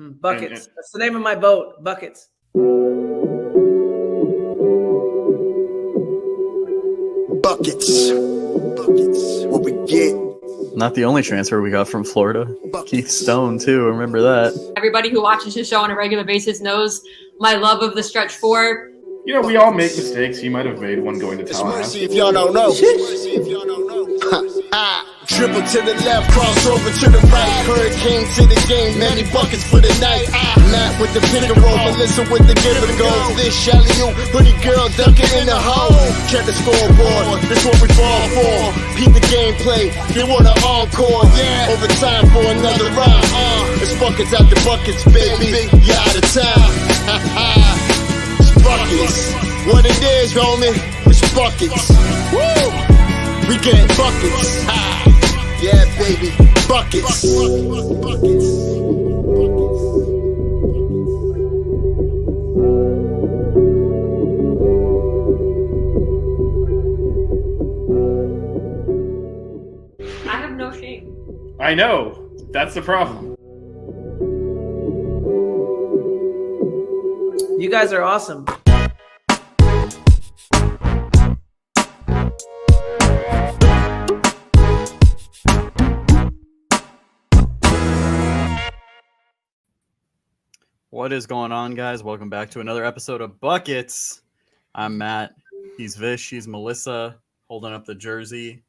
Buckets. That's the name of my boat. Buckets. Buckets. What we get. Not the only transfer we got from Florida. Keith Stone, too. Remember that. Everybody who watches his show on a regular basis knows my love of the stretch four. You know, we all make mistakes. He might have made one going to Tallahassee. See if y'all don't know. Dribble to the left, crossover to the right. Hurricane to the game, many buckets for the night. Matt with the pick and roll, Melissa with the give and go. This Shelly, you pretty girl dunking in the hole. Check the scoreboard, this what we fall for. Beat the gameplay, they want an encore. Yeah, overtime for another round. It's buckets out the buckets, baby. You out of time. It's buckets. What it is, homie? It's buckets. Woo! We get buckets. Yeah, baby, buckets. I have no shame. I know. That's the problem. You guys are awesome. What is going on, guys? Welcome back to another episode of Buckets. I'm Matt. He's Vish. She's Melissa, holding up the jersey.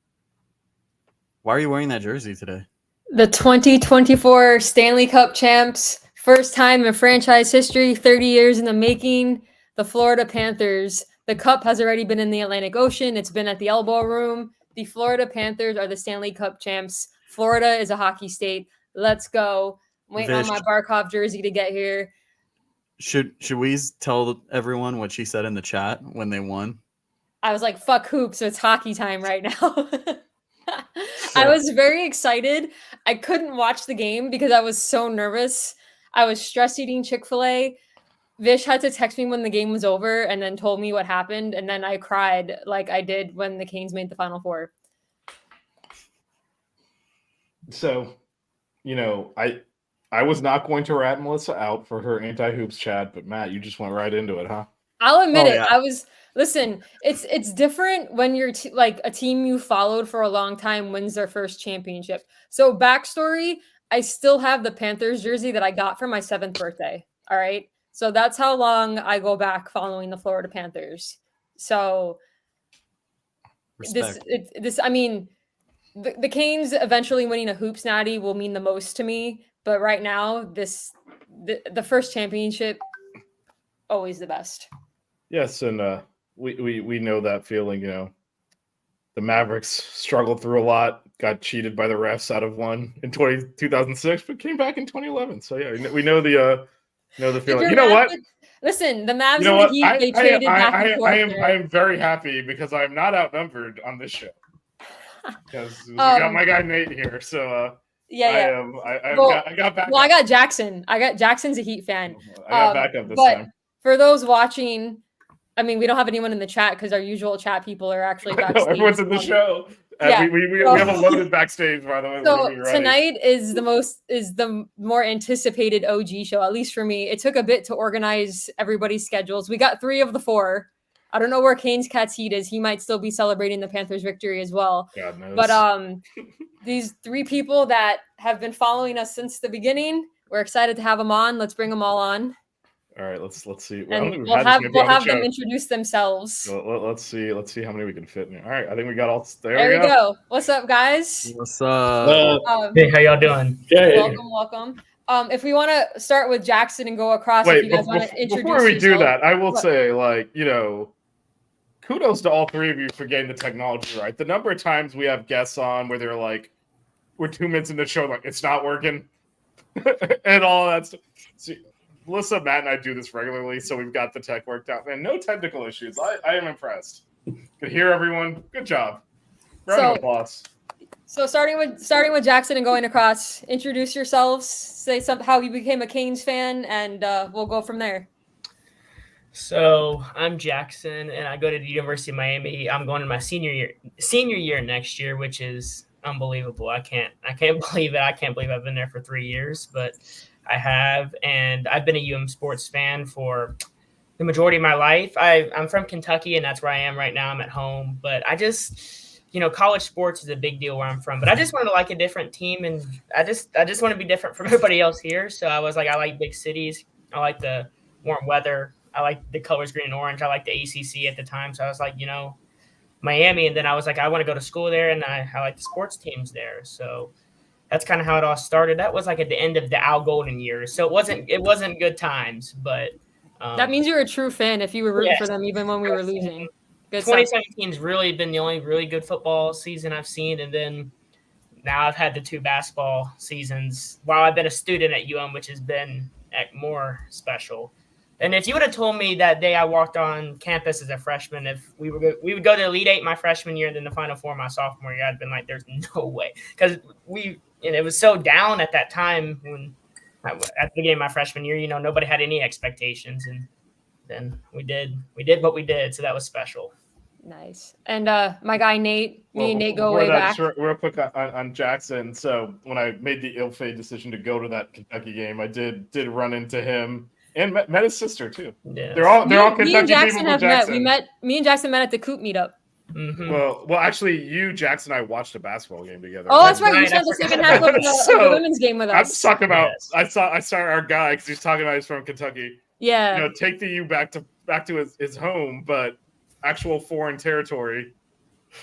Why are you wearing that jersey today? The 2024 Stanley Cup champs, first time in franchise history, 30 years in the making, the Florida Panthers. The cup has already been in the Atlantic Ocean. It's been at the Elbow Room. The Florida Panthers are the Stanley Cup champs. Florida is a hockey state. Let's go. I'm waiting on my Barkov jersey to get here. Should we tell everyone what she said in the chat when they won? I was like, fuck hoops, so it's hockey time right now. I was very excited. I couldn't watch the game because I was so nervous. I was stress eating Chick-fil-A. Vish had to text me when the game was over and then told me what happened. And then I cried like I did when the Canes made the Final Four. So, you know, I was not going to rat Melissa out for her anti-hoops chat, but Matt, you just went right into it, huh? I'll admit it. Yeah. Listen, it's different when you're like a team you followed for a long time wins their first championship. So backstory, I still have the Panthers jersey that I got for my 7th birthday. All right. So that's how long I go back following the Florida Panthers. So Respect. the Canes eventually winning a hoops natty will mean the most to me. But right now, the first championship, always the best. Yes, and we know that feeling. You know, the Mavericks struggled through a lot, got cheated by the refs out of one in 2006, but came back in 2011. So yeah, we know the feeling. You know what? Listen, the Mavs You know and what? the Heat, they traded back and forth. I am very happy because I'm not outnumbered on this show. Because we got my guy Nate here, so yeah. I got back. Well, I got Jackson. Jackson's a Heat fan. I got backup this but time. For those watching, I mean, we don't have anyone in the chat because our usual chat people are actually backstage. Everyone's in the show. Yeah. We have a loaded backstage, by the way. So tonight is the more anticipated OG show, at least for me. It took a bit to organize everybody's schedules. We got 3 of the 4. I don't know where Canes Cat's Heat is. He might still be celebrating the Panthers' victory as well. God knows. But these 3 people that have been following us since the beginning, we're excited to have them on. Let's bring them all on. All right, let's see. And we'll have them introduce themselves. Let's see how many we can fit in here. All right, I think we got all. There we go. What's up, guys? What's up? Hey, how y'all doing? Welcome. If we want to start with Jackson and go across, if you guys want to introduce before we do yourself. that, I will say, like, you know, kudos to all 3 of you for getting the technology right. The number of times we have guests on where they're like, we're 2 minutes into the show, like, it's not working, and all that stuff. See, Melissa, Matt, and I do this regularly, so we've got the tech worked out. Man, no technical issues. I am impressed. Could hear everyone. Good job. Round of applause. So starting with Jackson and going across, introduce yourselves, say how you became a Canes fan, and we'll go from there. So I'm Jackson, and I go to the University of Miami. I'm going to my senior year next year, which is unbelievable. I can't believe it. I can't believe I've been there for 3 years, but I have, and I've been a sports fan for the majority of my life. I'm from Kentucky, and that's where I am right now. I'm at home, but I just, college sports is a big deal where I'm from. But I just wanted to like a different team, and I just want to be different from everybody else here. So I was like, I like big cities. I like the warm weather. I like the colors green and orange. I like the ACC at the time. So I was like, Miami. And then I was like, I want to go to school there, and I like the sports teams there. So that's kind of how it all started. That was like at the end of the Al Golden years. So it wasn't good times, but that means you're a true fan if you were rooting for them even when we were losing. Good 2017's really been the only really good football season I've seen, and then now I've had the 2 basketball seasons while I've been a student at UM, which has been more special. And if you would have told me that day I walked on campus as a freshman, if we would go to the Elite Eight my freshman year and then the Final Four my sophomore year, I'd been like, "There's no way," because it was so down at that time when at the beginning of my freshman year. Nobody had any expectations, and then we did what we did, so that was special. Nice. And my guy Nate, me and Nate go way back. Real quick on Jackson. So when I made the ill-fated decision to go to that Kentucky game, I did run into him. And met his sister too. Yeah. They're all Kentucky me and Jackson people have from Jackson. Me and Jackson met at the Coop meetup. Mm-hmm. Well, actually, Jackson, and I watched a basketball game together. Oh, that's right. You spent the second half of the women's game with us. I'm just talking about. Yes. I saw our guy because he's talking about he's from Kentucky. Yeah. Take the U back to his home, but actual foreign territory.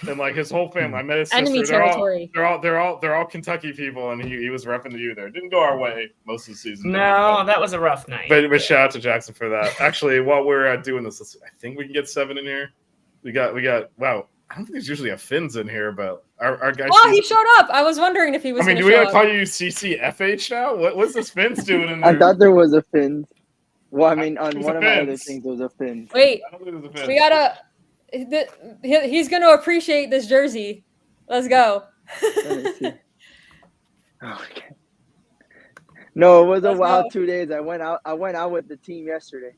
And like his whole family, I met his sister. Enemy territory. They're all Kentucky people, and he was repping the U there. Didn't go our way most of the season. No, that was a rough night. But shout out to Jackson for that. Actually, while we're doing this, I think we can get 7 in here. We got. Wow, I don't think there's usually a Fins in here, but our guy. Oh, he showed up. I was wondering if he was. Do we gotta call you CCFH now? What's this Fins doing in there? I thought there was a Fins. Well, on one of my other things, there was a Fins. Wait, we gotta. He's going to appreciate this jersey. Let's go. Let me see. Oh, okay. No, it was a wild 2 days. I went out with the team yesterday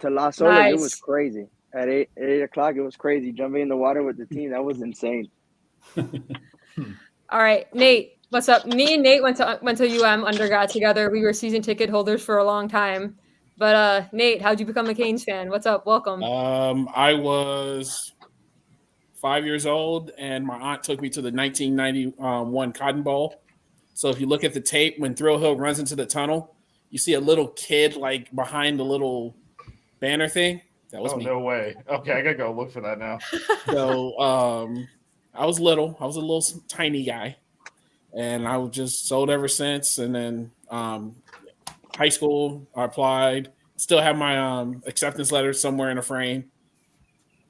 to Las Olas. Nice. It was crazy. At 8 o'clock, it was crazy. Jumping in the water with the team, that was insane. All right, Nate, what's up? Me and Nate went to UM undergrad together. We were season ticket holders for a long time. But Nate, how'd you become a Canes fan? What's up? Welcome. I was 5 years old, and my aunt took me to the 1991 Cotton Bowl. So if you look at the tape, when Thrill Hill runs into the tunnel, you see a little kid like behind the little banner thing. That was me. No way. Okay, I gotta go look for that now. So I was little. I was a little tiny guy, and I was just sold ever since. And then high school, I applied. Still have my acceptance letter somewhere in a frame.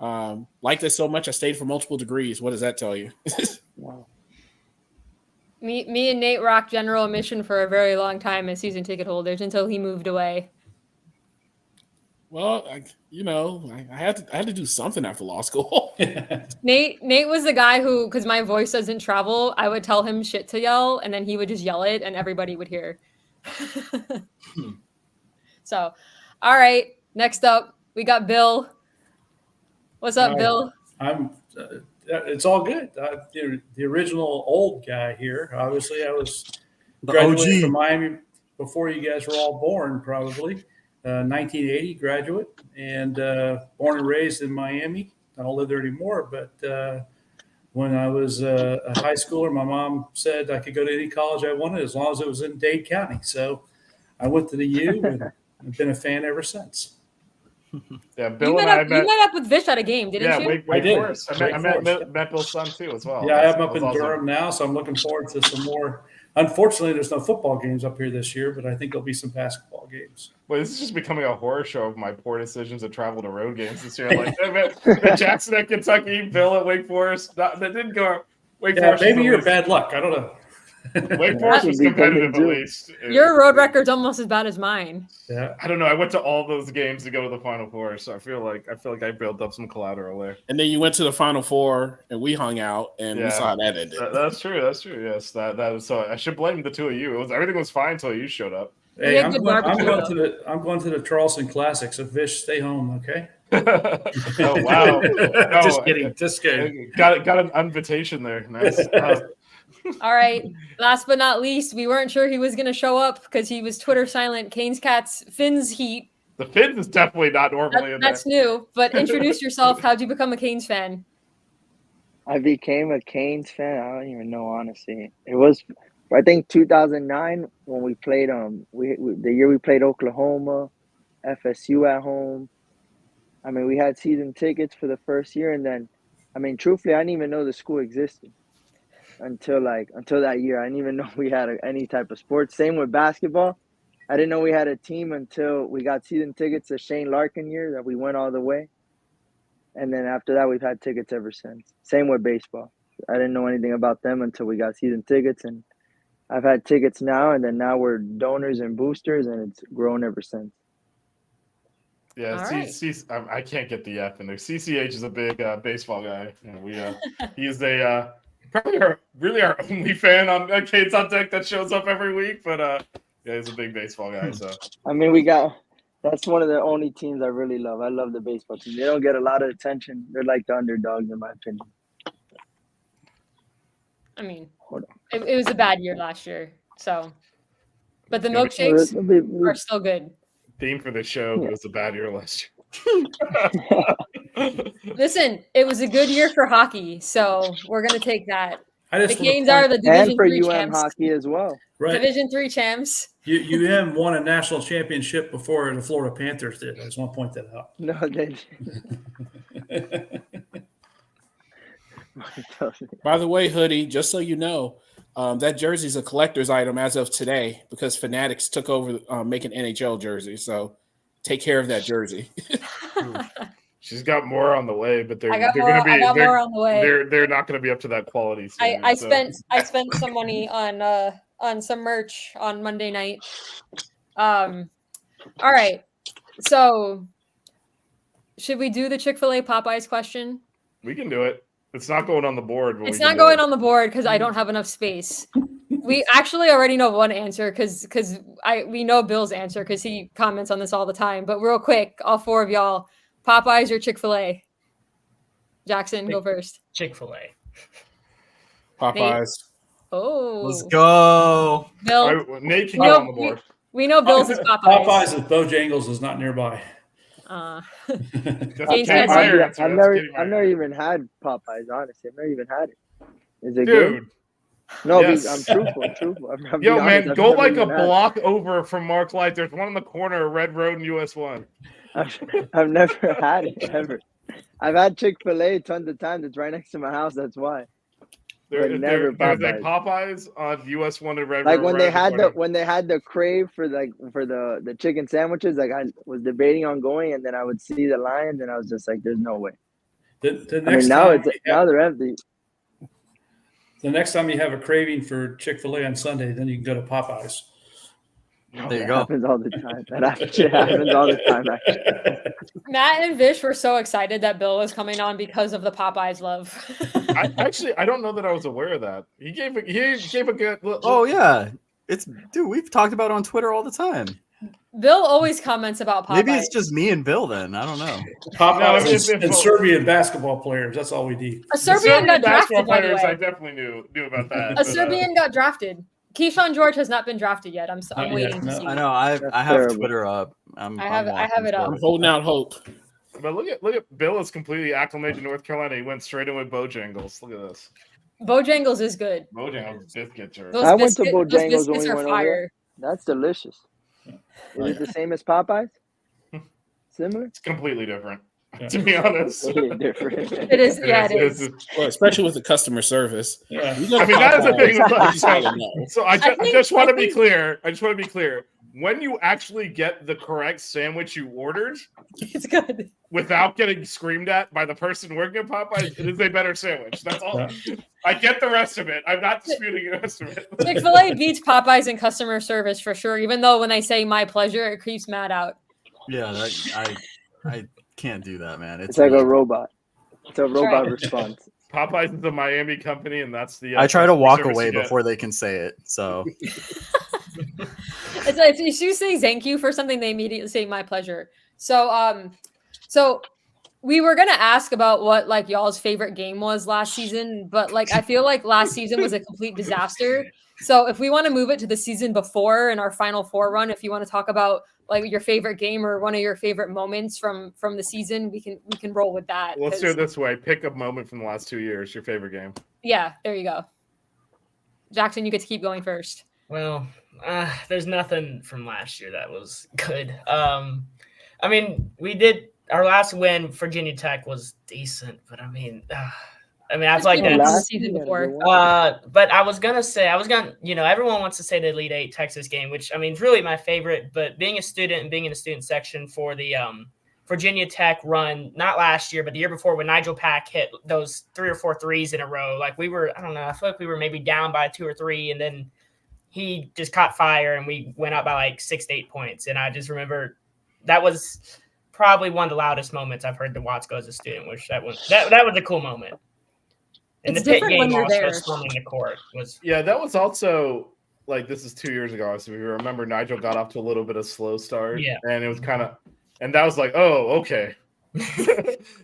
Liked it so much, I stayed for multiple degrees. What does that tell you? Wow. Me and Nate rocked general admission for a very long time as season ticket holders until he moved away. Well, I had to do something after law school. Nate was the guy who, because my voice doesn't travel, I would tell him shit to yell, and then he would just yell it, and everybody would hear. So, all right. Next up, we got Bill. What's up, Bill? It's all good. The original old guy here. Obviously, I was The graduated OG. from Miami before you guys were all born, probably. 1980 graduate, and born and raised in Miami. I don't live there anymore, but when I was a high schooler, my mom said I could go to any college I wanted as long as it was in Dade County. So I went to the U, and I've been a fan ever since. Yeah, Bill You and met I up with Vish at a game, didn't you? Wake I did. Forest. I met Bill's son too as well. Yeah, I'm up in Durham now, so I'm looking forward to some more. Unfortunately, there's no football games up here this year, but I think there'll be some basketball games. Well, this is just becoming a horror show of my poor decisions to travel to road games this year. Like Jackson at Kentucky, Bill at Wake Forest. That didn't go. Wake Yeah, Forest. maybe you're bad luck. I don't know. Wake Forest was competitive at least. Your road record's almost as bad as mine. Yeah. I don't know. I went to all those games to go to the Final Four, so I feel like I built up some collateral there. And then you went to the Final Four, and we hung out, and we Yeah. saw how that ended. That's true. That's true. Yes, that was so. I should blame the two of you. Everything was fine until you showed up. Hey, had I'm good going barbecue, to the Charleston Classic, so Vish, stay home, okay? Oh wow! Just Oh, kidding. Just kidding. Got an invitation there. Nice. All right. Last but not least, we weren't sure he was going to show up because he was Twitter silent. Canes Cats Fins Heat. The Fins is definitely not normally in there. That's new. But introduce yourself. How'd you become a Canes fan? I became a Canes fan. I don't even know, honestly. It was, I think, 2009 when we played. The year we played Oklahoma, FSU at home. I mean, we had season tickets for the first year, and then, I mean, truthfully, I didn't even know the school existed until that year. I didn't even know we had any type of sports. Same with basketball. I didn't know we had a team until we got season tickets the Shane Larkin year that we went all the way. And then after that, we've had tickets ever since. Same with baseball. I didn't know anything about them until we got season tickets. And I've had tickets now, and then now we're donors and boosters, and it's grown ever since. Yeah, All right. I can't get the F in there. CCH is a big baseball guy. And he's probably our only fan on Canes on Deck that shows up every week. But yeah, he's a big baseball guy. So I mean, that's one of the only teams I really love. I love the baseball team. They don't get a lot of attention. They're like the underdogs, in my opinion. I mean, it was a bad year last year. So, but the milkshakes are still good. Theme for the show was a bad year last year. Listen, it was a good year for hockey, so we're gonna take that. The Canes are the Division 3 champs. Hockey as well. Right. Division 3 champs. UM won a national championship before the Florida Panthers did. I just want to point that out. No, they By the way, Hoodie, just so you know, that jersey's a collector's item as of today because Fanatics took over making NHL jerseys. So take care of that jersey. She's got more on the way, but they're more on the way. They're not going to be up to that quality. I spent some money on some merch on Monday night. All right, so should we do the Chick-fil-A Popeyes question? We can do it. It's not going on the board. It's not going on the board because I don't have enough space. We actually already know one answer because we know Bill's answer because he comments on this all the time. But real quick, all four of y'all, Popeyes or Chick-fil-A? Jackson, go first. Chick-fil-A. Popeyes. Nate? Oh. Let's go. Bill. Nate can get on the board. We know Bill's is Popeyes. Popeyes is Bojangles is not nearby. I've never even had Popeyes, honestly. I've never even had it. Is it good? No, yes. I'm truthful. I'm Yo, man, honest, go like a block over from Mark Light. There's one in the corner of Red Road and US 1. I've never had it, ever. I've had Chick-fil-A tons of times. It's right next to my house. That's why. There's a Popeyes on US 1 and Red Road. Like when they had the crave for the chicken sandwiches, like I was debating on going, and then I would see the lines, and I was just like, "There's no way." Now they're empty. The next time you have a craving for Chick-fil-A on Sunday, then you can go to Popeyes. No, there you go. Happens all the time. That actually happens all the time. Actually. Matt and Vish were so excited that Bill was coming on because of the Popeyes love. I don't know that I was aware of that. He gave a good. Oh yeah, we've talked about it on Twitter all the time. Bill always comments about Popeyes. Maybe it's just me and Bill then. I don't know. Popeyes and Serbian basketball players. That's all we need. A Serbian got drafted. By the way. I definitely knew about that. A Serbian got drafted. Keyshawn George has not been drafted yet. I'm waiting to see. I know. I have Twitter up. I have it up. I'm holding out hope. But look at Bill is completely acclimated to North Carolina. He went straight in with Bojangles. Look at this. Bojangles is good. Bojangles biscuits are. I went to Bojangles when we went over. That's delicious. Is it the same as Popeyes? Similar? It's completely different. To be honest, it is. Yeah, it is. Well, especially with the customer service. Yeah. I mean, that is the thing. So I just want to be clear. When you actually get the correct sandwich you ordered, it's good. Without getting screamed at by the person working at Popeyes, it is a better sandwich. That's all. I get the rest of it. I'm not disputing the rest of it. Chick-fil-A beats Popeyes in customer service for sure. Even though when they say "my pleasure," it creeps Matt out. Yeah, I can't do that, man. It's like a robot. It's a robot response. Popeyes is a Miami company, and that's the. I try to walk away before they can say it. So. It's like if you say thank you for something, they immediately say "my pleasure." So we were gonna ask about what like y'all's favorite game was last season, but like I feel like last season was a complete disaster. So if we want to move it to the season before in our Final Four run, if you want to talk about like your favorite game or one of your favorite moments from the season, we can roll with that. Let's do it this way. Pick a moment from the last 2 years, your favorite game. Yeah, there you go. Jackson, you get to keep going first. Well, there's nothing from last year that was good. I mean, we did our last win. Virginia Tech was decent, but I mean, I was like that season before. But I was gonna, everyone wants to say the Elite Eight Texas game, which I mean is really my favorite. But being a student and being in the student section for the Virginia Tech run, not last year, but the year before when Nigel Pack hit those 3 or 4 threes in a row, like we were, I don't know, I feel like we were maybe down by 2 or 3, and then he just caught fire and we went up by like 6 to 8 points. And I just remember that was probably one of the loudest moments I've heard the Watts go as a student, which that was a cool moment. And It's the Pitt different when game you're also there. storming the court was Yeah, that was also like this is 2 years ago. So if you remember, Nigel got off to a little bit of slow start. Yeah. And it was kind of, and that was like, oh, okay.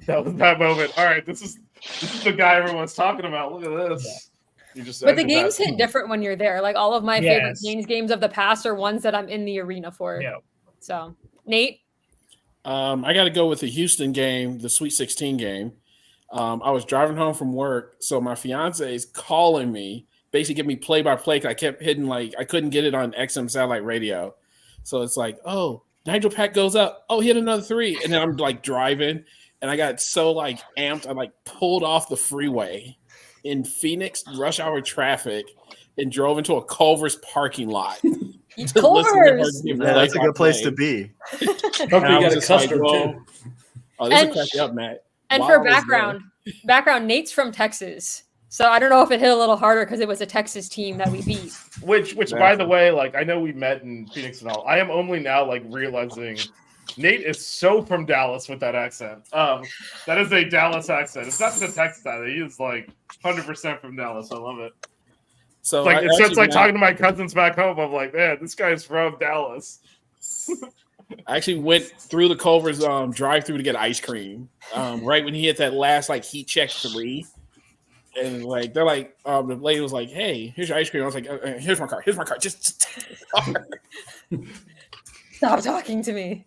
That was that moment. All right, this is the guy everyone's talking about. Look at this. Yeah. You just But the ended games that. hit different when you're there. Like all of my favorite Yes. games of the past are ones that I'm in the arena for. Yeah. So Nate, I got to go with the Houston game, the Sweet 16 game. I was driving home from work, so my fiance is calling me, basically giving me play-by-play because I kept hitting like I couldn't get it on XM satellite radio. So it's like, oh, Nigel Pack goes up. Oh, he hit another 3, and then I'm like driving, and I got so like amped, I like pulled off the freeway in Phoenix rush hour traffic and drove into a Culver's parking lot. to listen to her Culver's. give Yeah, that's a good place to play-by-play. be. Hopefully, And I you was got a just like, custard whoa. too. Oh, this And- will crack you up, Matt. And While for I was background, Nate's from Texas. So I don't know if it hit a little harder because it was a Texas team that we beat. Which by the way, like I know we met in Phoenix and all. I am only now like realizing Nate is so from Dallas with that accent. That is a Dallas accent. It's not just a Texas accent. He is like 100% from Dallas. I love it. So Like I it's actually like met- talking to my cousins back home. I'm like, man, this guy's from Dallas. I actually went through the Culver's drive-through to get ice cream. Right when he hit that last like heat check 3, and like they're like, the lady was like, "Hey, here's your ice cream." I was like, "Here's my card. Here's my card. Just Stop talking to me.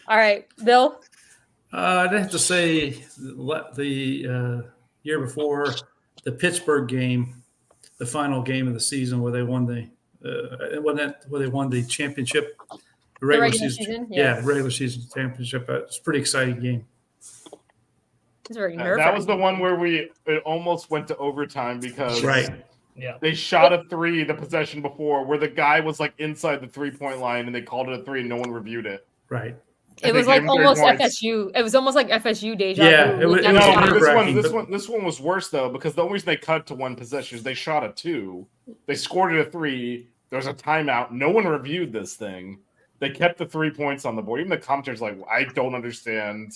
All right, Bill. I'd have to say the year before the Pittsburgh game, the final game of the season where they won the championship, the regular season. Yeah, regular season championship. It's a pretty exciting game. It's very That nerve-wracking. was the one where it almost went to overtime because Yeah. they shot a 3 the possession before where the guy was like inside the 3-point line and they called it a 3 and no one reviewed it. Right. It was they like gave him 3 almost points. FSU. It was almost like FSU deja Yeah, vu. it was- with it that was shot. nerve-wracking, this one was worse though because the only reason they cut to 1 possession is they shot a 2, they scored it a 3. There's a timeout. No one reviewed this thing. They kept the 3 points on the board. Even the commentators like, I don't understand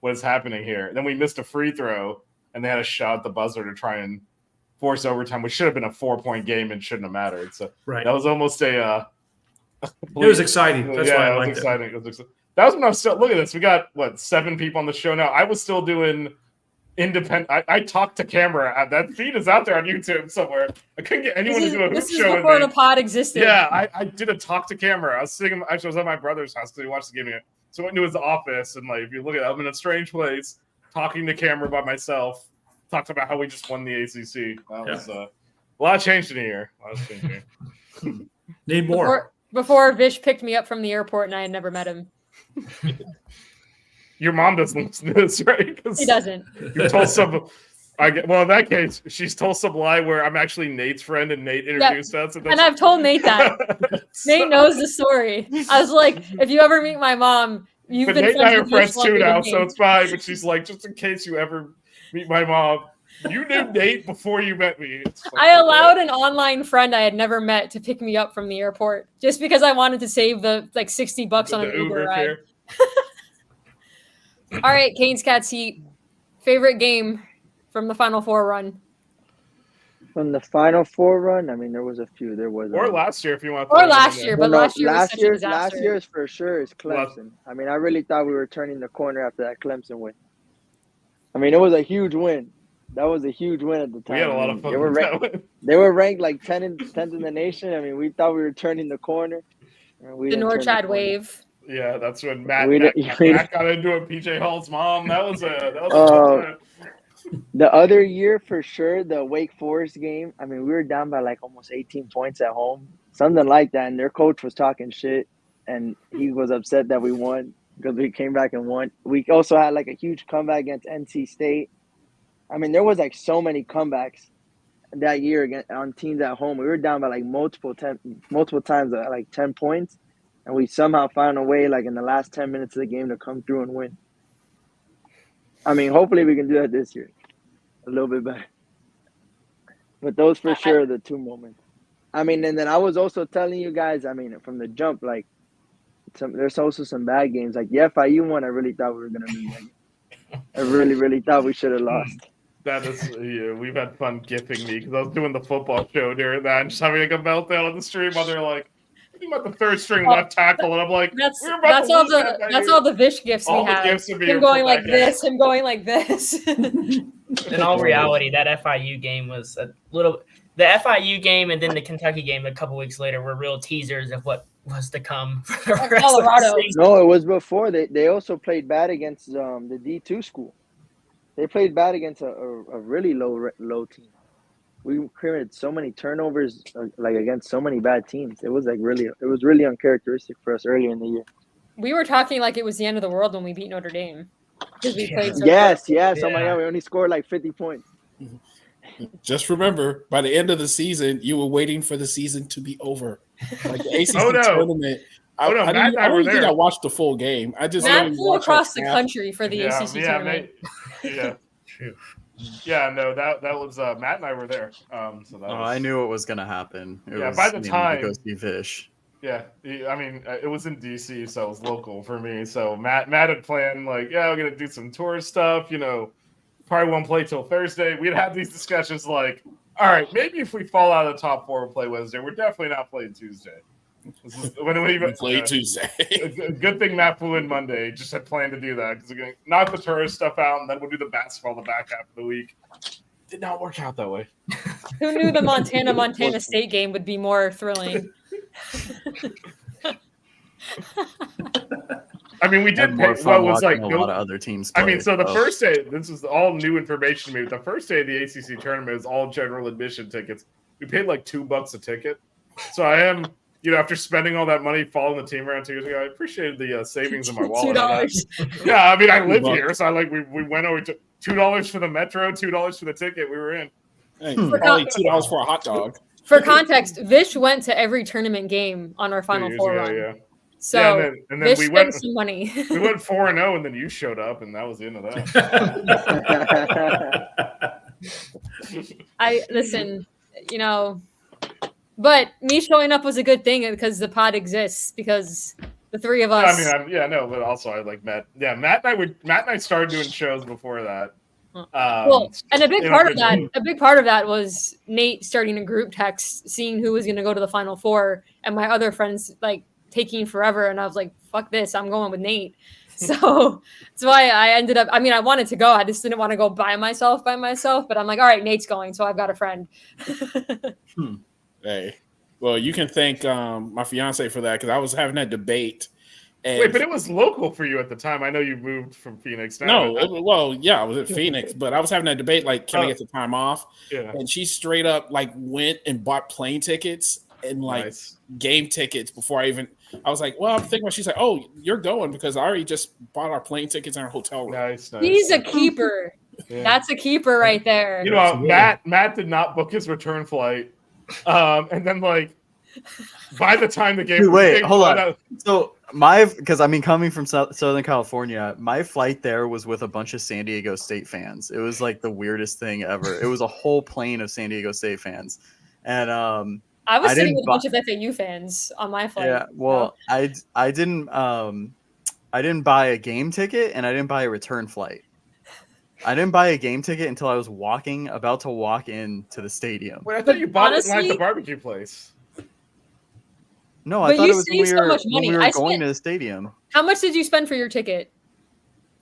what is happening here. Then we missed a free throw and they had a shot at the buzzer to try and force overtime, which should have been a 4-point game and shouldn't have mattered. So Right. that was almost a. It was exciting. That's why I it was liked it. exciting. It was exciting. That was when I was still. Look at this. We got 7 people on the show now. I was still doing independent. I talked to camera. That feed is out there on YouTube somewhere. I couldn't get anyone to do a hoop This is show with before me. the pod existed. Yeah, I did a talk to camera. I was sitting. Actually, I was at my brother's house because he watched the game. So I went into his office and like, if you look at it, I'm in a strange place, talking to camera by myself. Talked about how we just won the ACC. That was a lot changed in a year. A lot changed in a year. Need more. Before Vish picked me up from the airport and I had never met him. Your mom doesn't listen to this, right? He doesn't. You told some. Well, in that case, she's told some lie where I'm actually Nate's friend and Nate introduced us. And I've told Nate that. Nate knows the story. I was like, if you ever meet my mom, you've But been Nate and I are with friends longer too than now, me. so it's fine. But she's like, just in case you ever meet my mom, you knew Nate before you met me. It's like, I allowed an online friend I had never met to pick me up from the airport just because I wanted to save the like $60 on an the Uber ride. fare. All right, Canes Cats Heat. Favorite game from the Final Four run. From the Final Four run, I mean, there was a few. There was Or last year, if you want. Or last year, but last year was such a last disaster. year's for sure is Clemson. I mean, I really thought we were turning the corner after that Clemson win. I mean, it was a huge win. That was a huge win at the time. We had a lot I mean, of fun They were, with ranked, that one. they were ranked like 10th in the nation. I mean, we thought we were turning the corner. And we The didn't turn Norchad corner. wave. Yeah, that's when Matt We Matt didn't- got into it. PJ Hall's mom. That was a Oh. fun time. The other year, for sure, the Wake Forest game, I mean, we were down by like almost 18 points at home, something like that. And their coach was talking shit, and he was upset that we won because we came back and won. We also had like a huge comeback against NC State. I mean, there was like so many comebacks that year against, on teams at home. We were down by like multiple times at like 10 points, and we somehow found a way, like in the last 10 minutes of the game, to come through and win. I mean, hopefully we can do that this year. A little bit better. But those for sure are the two moments. I mean, and then I was also telling you guys, I mean, from the jump, like, there's also some bad games. Like the FIU one, I really thought we were going to lose. I really, really thought we should have lost. That is, yeah, we've had fun gifting me because I was doing the football show during that and just having like a meltdown on the stream while they're like, I'm about the third string left tackle, and I'm like, That's we're about to lose that that's year. all the Vish gifts All we the have. gifts would be Him for going that like game. this, him going like this. In all reality, that FIU game was a little. The FIU game and then the Kentucky game a couple weeks later were real teasers of what was to come for the rest of Colorado. the season. No, it was before. They also played bad against the D2 school. They played bad against a really low team. We created so many turnovers, like against so many bad teams. It was really uncharacteristic for us earlier in the year. We were talking like it was the end of the world when we beat Notre Dame because we played so Yes. Oh Yeah. my God, we only scored like 50 points. Just remember, by the end of the season, you were waiting for the season to be over. Like the ACC Oh, no. tournament. Oh, no, Matt and I were don't think there. I watched the full game. I just Matt literally flew watched across like the half. country for the ACC tournament. Yeah, no, that was Matt and I were there. So that Oh, was, I knew it was gonna happen. It Yeah, was by the me time- to go see Vish. Yeah, I mean, it was in DC, so it was local for me. So Matt had planned like, yeah, we're gonna do some tourist stuff. You know, probably won't play till Thursday. We'd have these discussions like, all right, maybe if we fall out of the top four, we'll play Wednesday. We're definitely not playing Tuesday. This is, when we even We played Tuesday. Good thing Matt flew in Monday. Just had planned to do that because we're gonna knock the tourist stuff out, and then we'll do the basketball the back half of the week. Did not work out that way. Who knew the Montana State game would be more thrilling? I mean, we Had did more pay. fun Well, it was like watching a lot of other teams. I mean, play, so the first day, this is all new information to me. The first day of the ACC tournament is all general admission tickets. We paid like $2 a ticket. So I am, after spending all that money following the team around 2 years ago, I appreciated the savings in my wallet. on that. Yeah, I mean, I live here, so we went over to $2 for the metro, $2 for the ticket. We were in. Hey, probably $2 for a hot dog. For context, Vish went to every tournament game on our Final 2 years Four ago, run. yeah. So Yeah, and then Vish we spent went. some money. We went 4-0, and then you showed up, and that was the end of that. I listen, but me showing up was a good thing because the pod exists because the three of us. I mean, but also I like Matt. Yeah, Matt and I started doing shows before that. Well, and a big part of that was Nate starting a group text, seeing who was going to go to the Final Four, and my other friends like taking forever, and I was like, "Fuck this! I'm going with Nate." So that's why I ended up. I mean, I wanted to go. I just didn't want to go by myself. But I'm like, all right, Nate's going, so I've got a friend. Hey, well, you can thank my fiance for that because I was having that debate. And Wait, but it was local for you at the time. I know you moved from Phoenix. I was at Phoenix, but I was having that debate like, can I get the time off? Yeah. And she straight up like went and bought plane tickets and like game tickets before I was like, well, I'm thinking about. She's like, oh, you're going because I already just bought our plane tickets and our hotel room. Nice. He's a keeper. Yeah. That's a keeper right there. Matt did not book his return flight, and then like by the time the game. Dude, wait, hold on. So because I mean, coming from Southern California, my flight there was with a bunch of San Diego State fans. It was like the weirdest thing ever. It was a whole plane of San Diego State fans, and I was sitting with a bunch of FAU fans on my flight. Yeah, well, I didn't buy a game ticket and I didn't buy a return flight. I didn't buy a game ticket until I was about to walk into the stadium. Wait, I thought you bought it in like the barbecue place. No, I thought it was when we were money. going to the stadium. How much did you spend for your ticket?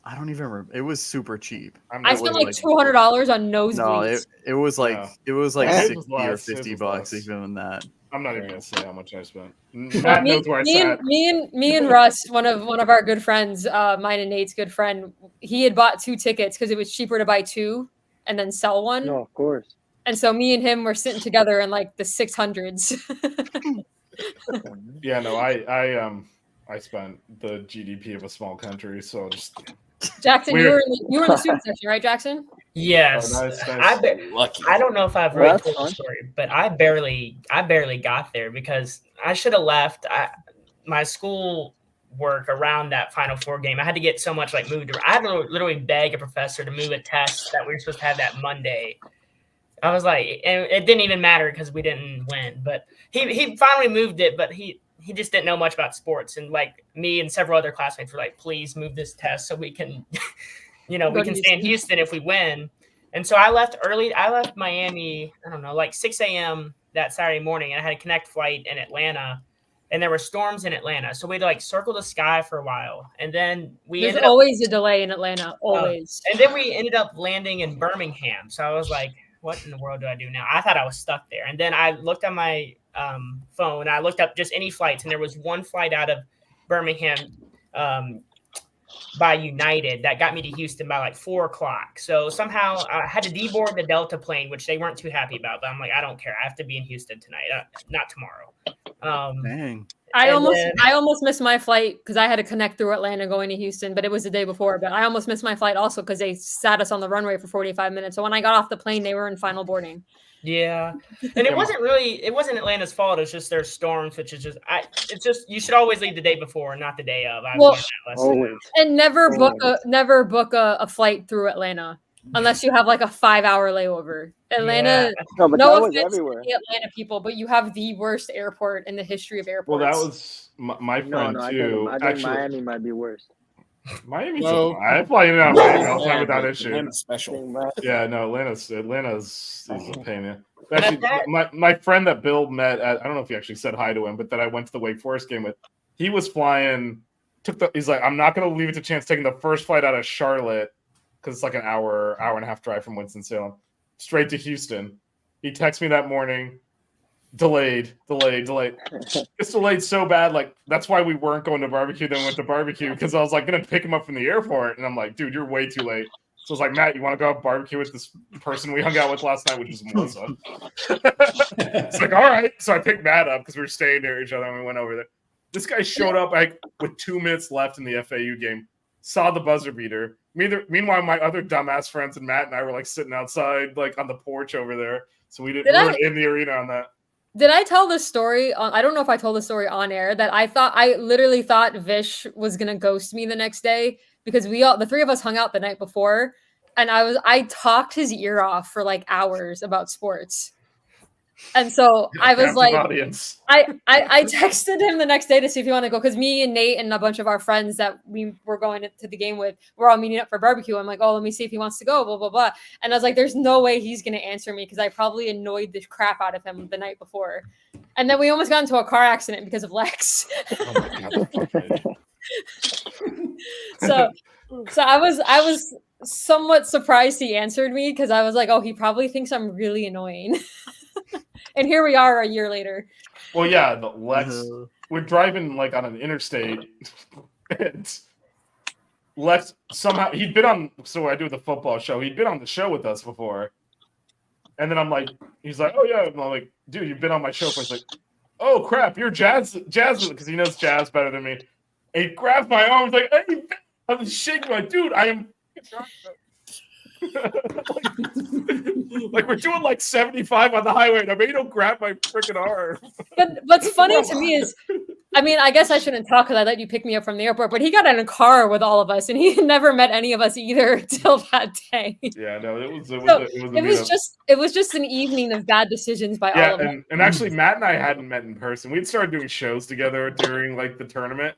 I don't even remember. It was super cheap. I spent like $200 on nosebleeds. No, it was like No. it was like It was 60 or less. It 50 was bucks, less. even that. I'm not even gonna say how much I spent. But Matt knows where I sat. me and Russ, one of our good friends, mine and Nate's good friend, he had bought 2 tickets because it was cheaper to buy 2 and then sell one. No, of course. And so me and him were sitting together in like the 600s. Yeah, no, I spent the GDP of a small country, so just Jackson, you Weird. were in the student section, right, Jackson? Yes. Oh, nice. Lucky. I don't know if I've Well, really that's told the fun. story, but I barely got there because I should have left. My school work around that Final Four game, I had to get so much like moved. I had to literally beg a professor to move a test that we were supposed to have that Monday. I was like, and it didn't even matter because we didn't win. But he finally moved it, but he just didn't know much about sports. And like me and several other classmates were like, please move this test so we can, we can stay in Houston if we win. And so I left early. I left Miami, I don't know, like 6 a.m. that Saturday morning. And I had a connect flight in Atlanta. And there were storms in Atlanta. So we had to like circle the sky for a while. And then There's always a delay in Atlanta, always. and then we ended up landing in Birmingham. So I was like, what in the world do I do now? I thought I was stuck there. And then I looked at my phone. I looked up just any flights. And there was one flight out of Birmingham by United that got me to Houston by like 4 o'clock. So somehow I had to deboard the Delta plane, which they weren't too happy about. But I'm like, I don't care. I have to be in Houston tonight, not tomorrow. Dang. I almost missed my flight because I had to connect through Atlanta going to Houston, but it was the day before. But I almost missed my flight also because they sat us on the runway for 45 minutes. So when I got off the plane, they were in final boarding. Yeah, and it wasn't Atlanta's fault. It's just their storms, which is just you should always leave the day before, not the day of. Always. And never book a flight through Atlanta unless you have like a 5-hour layover. Atlanta, No, but no that was offense to everywhere. the Atlanta people, but you have the worst airport in the history of airports. Well, that was my friend No, too. I think Miami might be worse. Miami's No. I fly in and out of Miami all the time without issue. Atlanta's special. Yeah, no, Atlanta's is a pain. Actually, my friend that Bill met at, I don't know if he actually said hi to him, but that I went to the Wake Forest game with, he was flying. He's like, I'm not going to leave it to chance taking the first flight out of Charlotte because it's like an hour and a half drive from Winston-Salem straight to Houston. He texted me that morning. Delayed. It's delayed so bad. Like, that's why we weren't going to barbecue. Then we went to barbecue because I was like going to pick him up from the airport. And I'm like, dude, you're way too late. So I was like, Matt, you want to go have barbecue with this person we hung out with last night, which was Melissa? It's like, all right. So I picked Matt up because we were staying near each other and we went over there. This guy showed up with 2 minutes left in the FAU game, saw the buzzer beater. Meanwhile, my other dumbass friends and Matt and I were like sitting outside, like on the porch over there. So we weren't in the arena on that. Did I tell this story? I don't know if I told the story on air that I literally thought Vish was gonna ghost me the next day because the 3 of us hung out the night before, and I talked his ear off for like hours about sports, and so I was like, audience. I texted him the next day to see if he wanted to go because me and Nate and a bunch of our friends that we were going to the game with were all meeting up for barbecue. I'm like, oh, let me see if he wants to go, blah, blah, blah. And I was like, there's no way he's going to answer me because I probably annoyed the crap out of him the night before. And then we almost got into a car accident because of Lex. Oh my God. So I was somewhat surprised he answered me because I was like, oh, he probably thinks I'm really annoying. And here we are a year later. Well, yeah, the Lex. We're driving like on an interstate, and Lex somehow he'd been on. So I do the football show. He'd been on the show with us before, and then I'm like, he's like, oh yeah, and I'm like, dude, you've been on my show before. He's like, oh crap, you're Jazz, because he knows Jazz better than me. And he grabbed my arm, he's like, hey, I'm shaking, like, dude, I am. Like we're doing like 75 on the highway, and I mean, you don't grab my freaking arm. But what's funny to me is, I mean, I guess I shouldn't talk because I let you pick me up from the airport, but he got in a car with all of us, and he never met any of us either till that day. Yeah, no, it was just an evening of bad decisions by all of us. And actually, Matt and I hadn't met in person. We'd started doing shows together during like the tournament,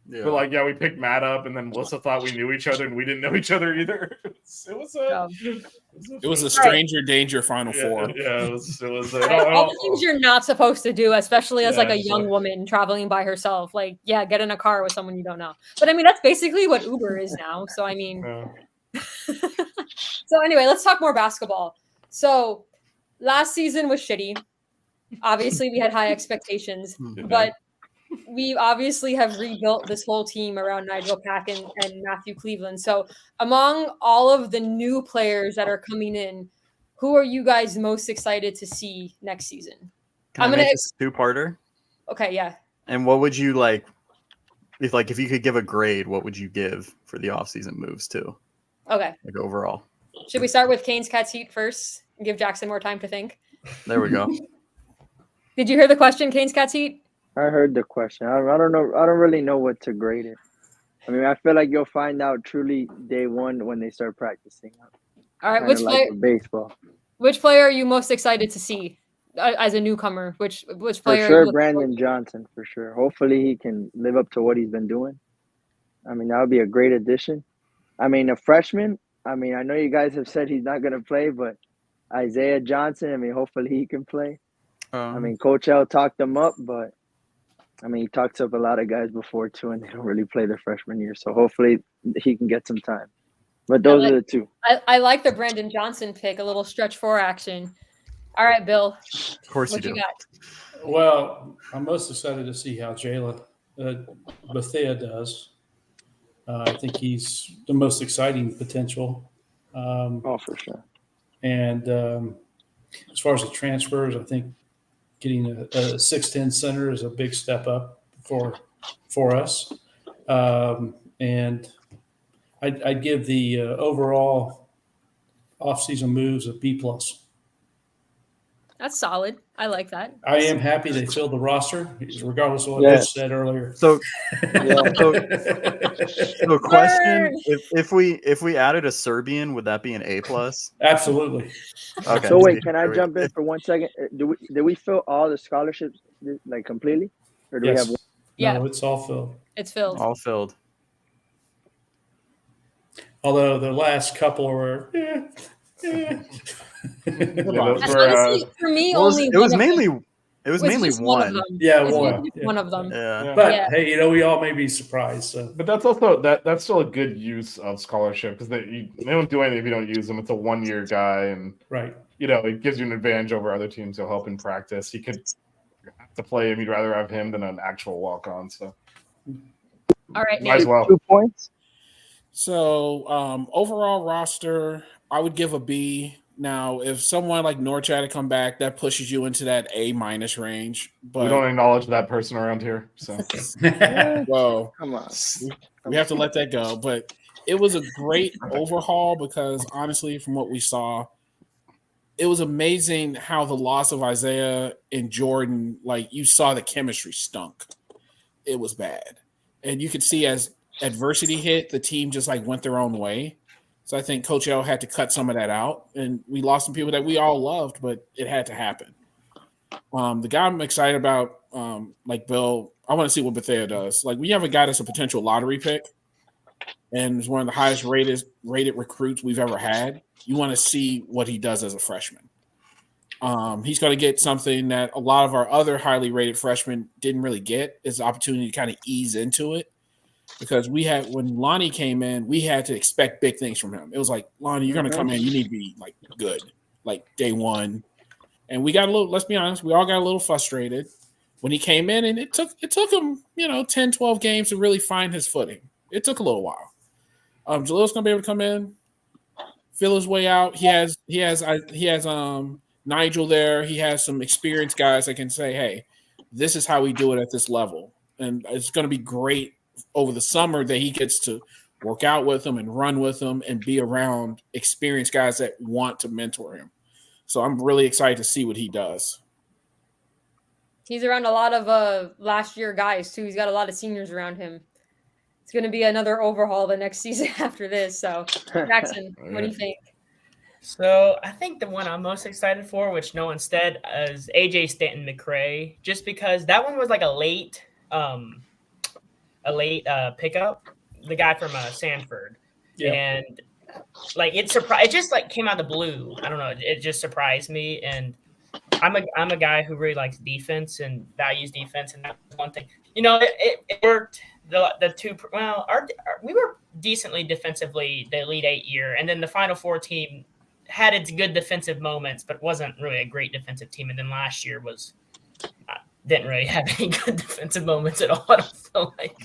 Yeah. But like, yeah, we picked Matt up, and then Melissa thought we knew each other, and we didn't know each other either. It was a stranger danger Final Four. Yeah, it was. All the things you're not supposed to do, especially as like a Yeah, young woman traveling by herself. Like, yeah, get in a car with someone you don't know. But I mean, that's basically what Uber is now. So I mean, so anyway, let's talk more basketball. So last season was shitty. Obviously, we had high expectations, but we obviously have rebuilt this whole team around Nigel Pack and Matthew Cleveland. So among all of the new players that are coming in, who are you guys most excited to see next season? Can I make this a two-parter? Okay, yeah. And what would you like if you could give a grade, what would you give for the offseason moves too? Okay. Like overall. Should we start with Canes Cats Heat first and give Jackson more time to think? There we go. Did you hear the question, Canes Cats Heat? I heard the question. I don't know. I don't really know what to grade it. I mean, I feel like you'll find out truly day one when they start practicing. All right, baseball. Which player are you most excited to see as a newcomer? Which player? For sure, Brandon Johnson. For sure. Hopefully, he can live up to what he's been doing. I mean, that would be a great addition. I mean, a freshman. I mean, I know you guys have said he's not going to play, but Isaiah Johnson. I mean, hopefully he can play. I mean, Coach L talked him up, but I mean, he talks up a lot of guys before too, and they don't really play their freshman year. So hopefully he can get some time. But those are the two. I like the Brandon Johnson pick, a little stretch four action. All right, Bill. Of course what you do. Got? Well, I'm most excited to see how Jayla Bethea does. I think he's the most exciting potential. For sure. And as far as the transfers, I think getting a 6'10" center is a big step up for us. And I'd give the overall offseason moves a B+. That's solid. I like that. I am happy they filled the roster, regardless of what Mitch said earlier. So question: if we added a Serbian, would that be an A+? Absolutely. Okay. So wait, can I jump in for 1 second? Did we fill all the scholarships like completely, or do we have? Yeah, no, it's all filled. It's filled. All filled. Although the last couple were. Honestly, for me, it was mainly one. Of them. Yeah, one of them. Yeah. But hey, we all may be surprised. So. But that's also that's still a good use of scholarship because they don't do anything if you don't use them. It's a 1-year guy, and right, it gives you an advantage over other teams. He'll help in practice. He could have to play him. You'd rather have him than an actual walk-on. So, all right, might as well. 2 points. So overall roster, I would give a B. Now, if someone like Norchad to come back, that pushes you into that A- range. But we don't acknowledge that person around here. So, well, come on, we have to let that go. But it was a great overhaul because honestly, from what we saw, it was amazing how the loss of Isaiah and Jordan, like you saw the chemistry stunk. It was bad. And you could see as adversity hit, the team just like went their own way. So I think Coach L had to cut some of that out, and we lost some people that we all loved, but it had to happen. The guy I'm excited about, like Bill, I want to see what Bethea does. Like we have a guy that's a potential lottery pick, and is one of the highest rated recruits we've ever had. You want to see what he does as a freshman. He's going to get something that a lot of our other highly rated freshmen didn't really get, is the opportunity to kind of ease into it. Because when Lonnie came in, we had to expect big things from him. It was like, Lonnie, you're going to come in, you need to be like good, like day one. And we got a little, let's be honest, we all got a little frustrated when he came in, and it took him, 10, 12 games to really find his footing. It took a little while. Jalil's going to be able to come in, feel his way out. He has Nigel there. He has some experienced guys that can say, hey, this is how we do it at this level. And it's going to be great over the summer that he gets to work out with them and run with them and be around experienced guys that want to mentor him. So I'm really excited to see what he does. He's around a lot of last year guys too. He's got a lot of seniors around him. It's going to be another overhaul the next season after this. So Jackson, what do you think? So I think the one I'm most excited for, which no one said, is AJ Stanton McCray, just because that one was like a late a late pickup, the guy from Sanford, Yeah. and like it surprised. It just like came out of the blue. I don't know. It just surprised me, and I'm a guy who really likes defense and values defense, and that's one thing. It worked. The two we were decently defensively the Elite 8 year, and then the Final Four team had its good defensive moments, but wasn't really a great defensive team. And then last year didn't really have any good defensive moments at all. I don't feel like,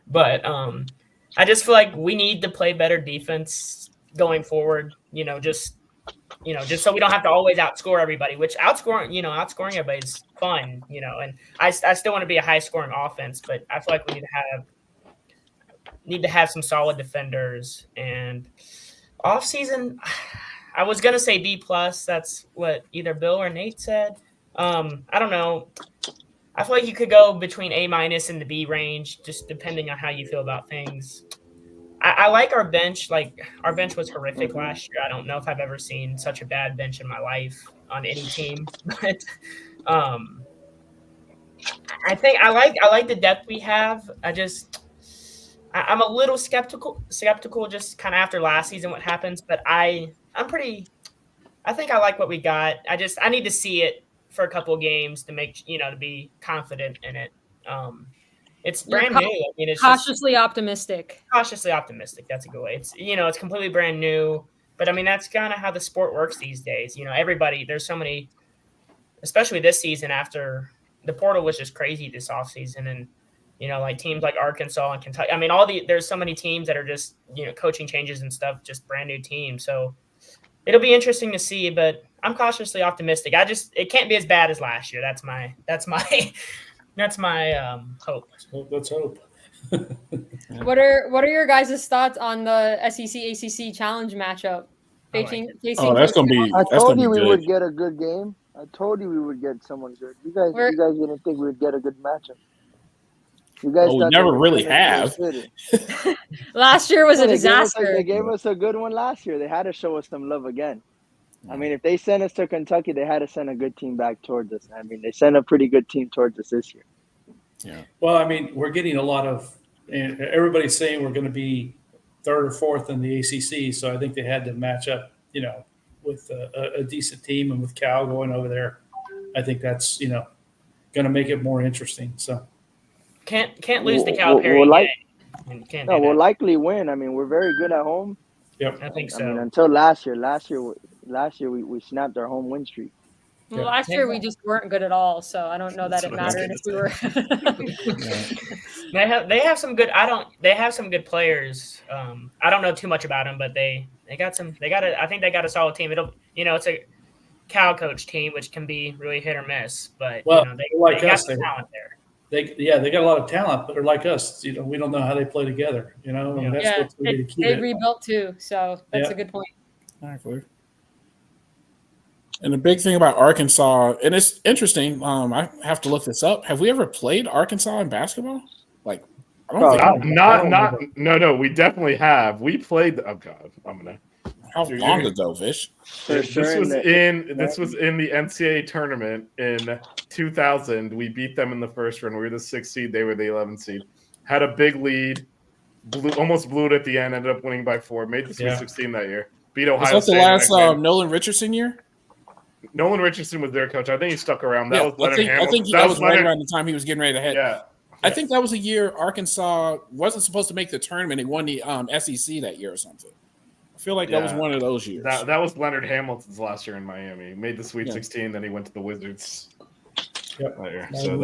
but I just feel like we need to play better defense going forward. Just so we don't have to always outscore everybody, which outscoring everybody is fun, and I still want to be a high scoring offense, but I feel like we need to have some solid defenders. And off season, I was going to say B+, that's what either Bill or Nate said. I don't know. I feel like you could go between A- and the B range, just depending on how you feel about things. I like our bench. Like, our bench was horrific last year. I don't know if I've ever seen such a bad bench in my life on any team. But I think I like the depth we have. I'm a little skeptical just kind of after last season what happens. But I think I like what we got. I need to see it for a couple of games to make to be confident in it. It's brand new. I mean, it's cautiously optimistic. Cautiously optimistic. That's a good way. It's completely brand new. But I mean, that's kind of how the sport works these days. Everybody. There's so many, especially this season after the portal was just crazy this offseason, and like teams like Arkansas and Kentucky. I mean, there's so many teams that are just coaching changes and stuff, just brand new teams. So it'll be interesting to see. But I'm cautiously optimistic. It can't be as bad as last year. That's my hope. Let's hope. What are your guys' thoughts on the SEC ACC challenge matchup? That's gonna be. I told you we good. would get a good game. I told you we would get someone good. You guys didn't think we would get a good matchup. You guys we never really have. Last year was a disaster. They gave us a good one last year. They had to show us some love again. I mean, if they sent us to Kentucky, they had to send a good team back towards us. I mean, they sent a pretty good team towards us this year. Yeah. Well, I mean, we're getting a lot of – everybody's saying we're going to be third or fourth in the ACC, so I think they had to match up, with a decent team, and with Cal going over there, I think that's, going to make it more interesting. So can't lose the Cal Perry game. We'll likely win. I mean, we're very good at home. Yep. I think so. I mean, until last year we snapped our home win streak. Well, last year we just weren't good at all, so I don't know that it mattered if we were. They have some good. They have some good players. I don't know too much about them, but they got some. I think they got a solid team. It's a Cal coach team, which can be really hit or miss. But they got some talent there. They got a lot of talent, but they're like us. We don't know how they play together. That's they rebuilt too, so that's a good point. Exactly. And the big thing about Arkansas, and it's interesting. I have to look this up. Have we ever played Arkansas in basketball? Like, I don't think. No. We definitely have. We played. Oh God, I'm gonna. How long ago, Vish? This was in the NCAA tournament in 2000. We beat them in the first round. We were the 6th seed. They were the 11th seed. Had a big lead. Almost blew it at the end. Ended up winning by 4. Made the Sweet 16 that year. Beat Ohio State. Was that the last Nolan Richardson year? Nolan Richardson was their coach. I think he stuck around. That was Leonard Hamilton. I think that was right around the time he was getting ready to head. Yeah. I think that was a year Arkansas wasn't supposed to make the tournament. It won the SEC that year or something. I feel like that was one of those years. That was Leonard Hamilton's last year in Miami. He made the Sweet 16, then he went to the Wizards. Yep. That year. So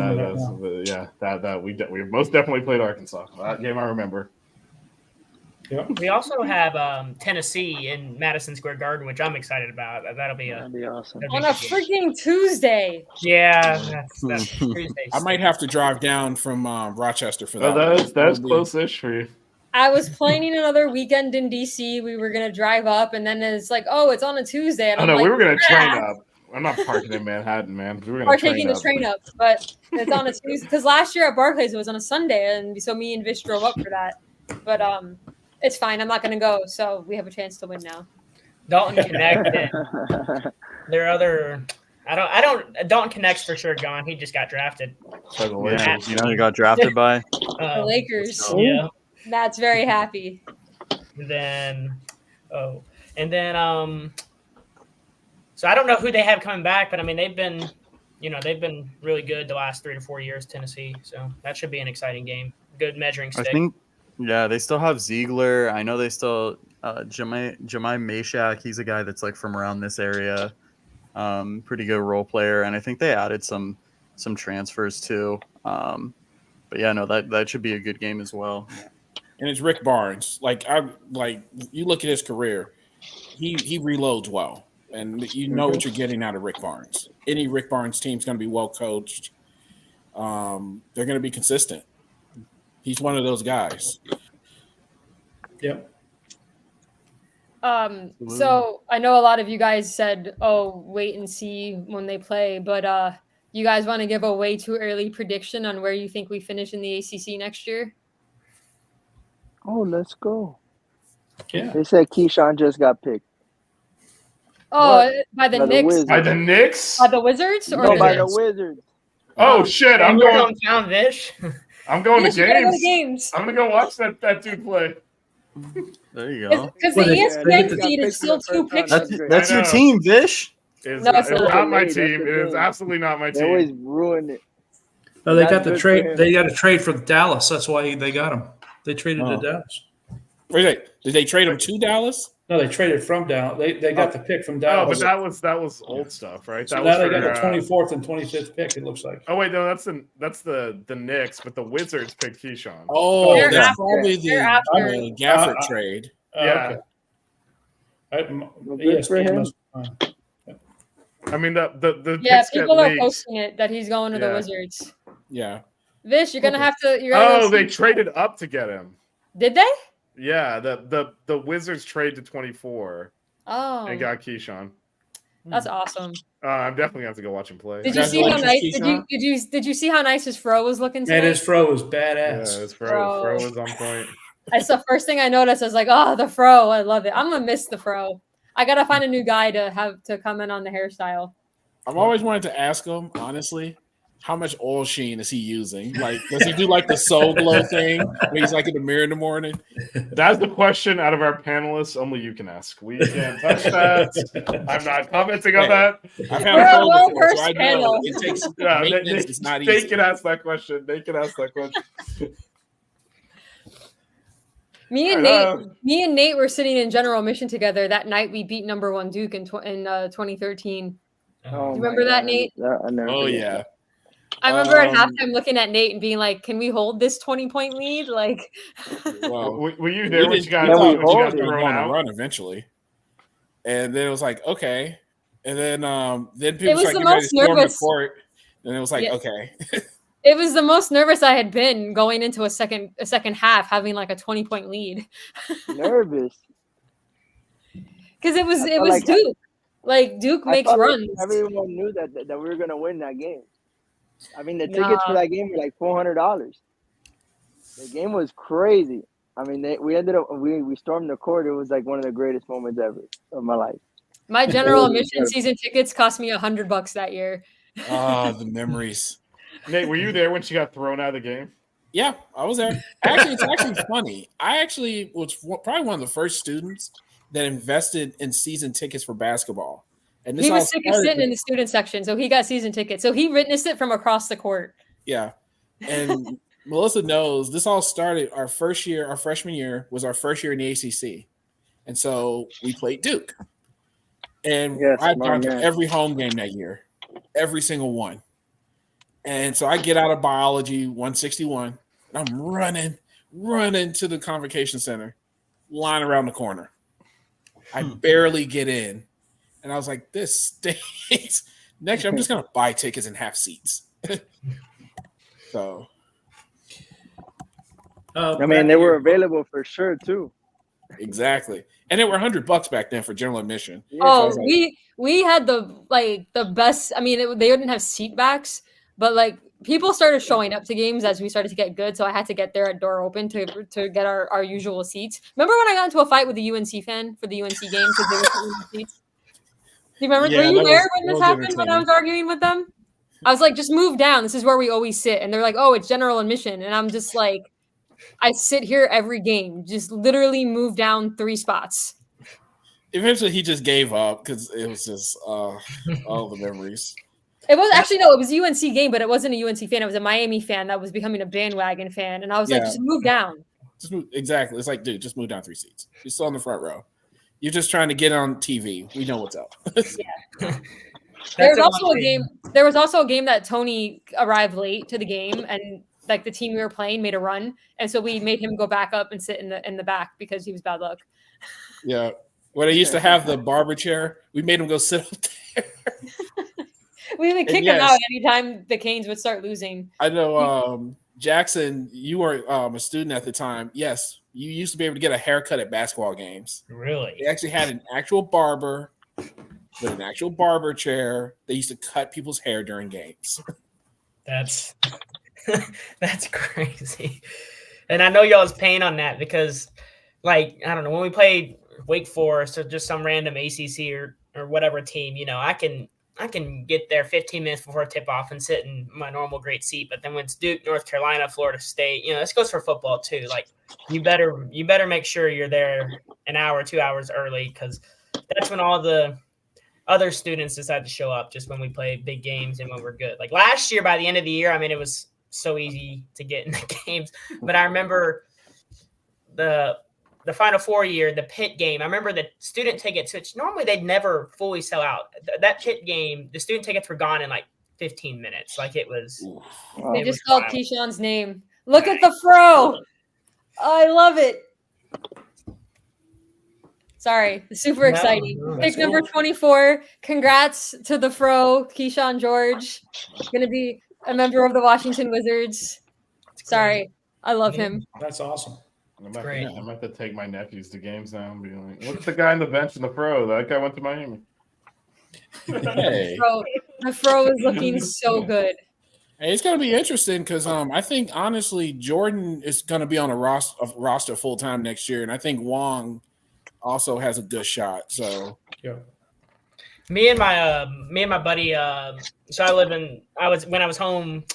we most definitely played Arkansas. That game I remember. Yep. We also have Tennessee in Madison Square Garden, which I'm excited about. That'll be awesome. On a freaking Tuesday. Yeah, that's Tuesday. I might have to drive down from Rochester for that. That's close-ish for you. I was planning another weekend in DC. We were gonna drive up, and then it's like, oh, it's on a Tuesday. And we were gonna train up. I'm not parking in Manhattan, man. We were gonna taking the train up, but it's on a Tuesday. Because last year at Barclays it was on a Sunday, and so me and Vish drove up for that. But it's fine. I'm not gonna go, so we have a chance to win now. Dalton Connect. There are other. Dalton Connect's for sure gone. He just got drafted. Yeah, he got drafted by. The Lakers. Let's go. Yeah. Matt's very happy. And then so I don't know who they have coming back, but I mean they've been really good the last 3 to 4 years, Tennessee. So that should be an exciting game. Good measuring stick. I think, yeah, they still have Ziegler. I know they still Jemai Meshack. He's a guy that's like from around this area. Pretty good role player, and I think they added some transfers too. But yeah, no, that should be a good game as well. And it's Rick Barnes. You look at his career, he reloads well, and you know what you're getting out of Rick Barnes. Any Rick Barnes team's going to be well coached. They're going to be consistent. He's one of those guys. Yep. So I know a lot of you guys said, "Oh, wait and see when they play," but you guys want to give a way too early prediction on where you think we finish in the ACC next year? Oh, let's go. Yeah. They said Keyshawn just got picked. Oh, by the By the Knicks, Wizards. By the Knicks? by the Wizards, or No, by the Wizards? Wizards. Oh shit! I'm And your going. hometown, Vish. I'm going Yes, to you gotta go games. to games. I'm gonna go watch that dude play. There you go. Because the Well, they ESPN got feed picked is still for the two first time. pictures. That's I your know. team, Vish. It's, No, it's it's not. not my That's the team. It is thing. absolutely not my They always team. ruin it. No, they Not got the good for trade. him. They got a trade for Dallas. That's why they got him. They traded Oh. to Dallas. Did they trade him to Dallas? No, they traded from Dallas. They got the pick from Oh, Dallas. but that was old stuff, right? so That now was they got for, the 24th and 25th pick. It looks like. Oh wait, no, that's the Knicks, but the Wizards picked Keyshawn. Oh, They're that's after- probably they're after. the Gafford trade. Yeah. Well, good for ESPN him. must- I mean the Yeah, picks get people are leaked. posting it that he's going to the Yeah. Wizards. Yeah. Vish, you're gonna Okay. have to. You're gonna Oh, they traded up to get him. Did they? Yeah, the Wizards trade to 24 Oh, and got Keyshawn. that's awesome. I'm definitely gonna have to go watch him play. Did you see how Congratulations, nice? Keyshawn. Did you see how nice his fro was looking Man, today? his fro was Yeah, badass. his Bro. fro is on point. That's the first thing I noticed. I was like, oh, the fro. I love it. I'm gonna miss the fro. I gotta find a new guy to have to comment on the hairstyle. I've always wanted to ask him, honestly, how much oil sheen is he using? Like, does he do like the soul glow thing when he's like in the mirror in the morning? That's the question out of our panelists only you can ask. We can't touch that. I'm not commenting on that. I've We're had a a phone before, so well-versed I know panel. it takes Yeah, maintenance. It's not they easy. can ask that question. They can ask that question. Me and Hello. Nate were sitting in general mission together that night we beat number 1 Duke in 2013. Oh, You remember my that, God. Nate? I never Oh forget yeah. that. I remember at Um, halftime looking at Nate and being like, "Can we hold this 20-point lead?" Like, Well, Were you there when did- you got, Can we when you hold got it? we were thrown going to out? run eventually, and then it was like okay, and then people It was started the getting ready to most storm the nervous- court, and it was like Yeah. okay, it was the most nervous I had been going into a second half having like a 20-point lead Nervous. because it was I felt like- Duke. Like Duke I makes thought runs. everyone knew that we were gonna win that game. I mean, the Nah. tickets for that game were like $400. The game was crazy. I mean, we ended up we stormed the court. It was like one of the greatest moments ever of my life. My general Holy admission crap. season tickets cost me $100 that year. the memories. Nate, were you there when she got thrown out of the game? Yeah, I was there. Actually, it's actually funny. I actually was probably one of the first students that invested in season tickets for basketball. And this He all was sick of started sitting in the student section, so he got season tickets. So he witnessed it from across the court. Yeah. And Melissa knows this all started our freshman year was our first year in the ACC. And so we played Duke. And Yes, I've my gone to man. every home game that year, every single one. And so I get out of biology 161, and I'm running to the convocation center, line around the corner. I barely get in. And I was like, this stinks. Next year, I'm just going to buy tickets and have seats. So, I mean, they were available for sure too. exactly. And they were $100 back then for general admission. Yeah. So I Oh, was like, we had the best. I mean, they didn't have seat backs, but like people started showing up to games as we started to get good. So I had to get there at door open to get our usual seats. Remember when I got into a fight with a UNC fan for the UNC game because they were sitting in the seats? Do you remember? Yeah, Were you that there was- when that this was happened? When I entertaining. was arguing with them? I was like, just move down. This is where we always sit. And they're like, oh, it's general admission. And I'm just like, I sit here every game. Just literally move down 3 spots. Eventually, he just gave up because it was just all the memories. It was actually, no, it was a UNC game, but it wasn't a UNC fan. It was a Miami fan that was becoming a bandwagon fan. And I was like, just move down. Just move, exactly. It's like, dude, just move down 3 seats. You're still in the front row. You're just trying to get on TV. We know what's up. There was also a game that Tony arrived late to the game, and like the team we were playing made a run, and so we made him go back up and sit in the back because he was bad luck. Yeah, where they used to have the barber chair, we made him go sit up there. We would kick him out anytime the Canes would start losing. I know, Jackson, you were a student at the time. Yes, you used to be able to get a haircut at basketball games. Really? They actually had an actual barber with an actual barber chair. They used to cut people's hair during games. That's crazy. And I know y'all was paying on that because, like, I don't know, when we played Wake Forest or just some random ACC or whatever team, you know, I can get there 15 minutes before tip-off and sit in my normal great seat. But then when it's Duke, North Carolina, Florida State, you know, this goes for football too. Like, you better make sure you're there an hour, 2 hours early, because that's when all the other students decide to show up, just when we play big games and when we're good. Like last year, by the end of the year, I mean, it was so easy to get in the games. But I remember the Final Four year, the Pitt game, I remember the student tickets, which normally they'd never fully sell out. That Pitt game, the student tickets were gone in like 15 minutes. Like it was. They just called Keyshawn's name. Look at the fro. I love it. Sorry, super exciting. Pick number 24. Congrats to the fro, Keyshawn George. Going to be a member of the Washington Wizards. Sorry, I love him. That's awesome. I'm about to take my nephews to games now and be like, look at the guy on the bench in the fro. That guy went to Miami. Hey. The fro is looking so good. Hey, it's going to be interesting because I think, honestly, Jordan is going to be on a roster full-time next year, and I think Wong also has a good shot. So, yeah. Me and my buddy. So when I was home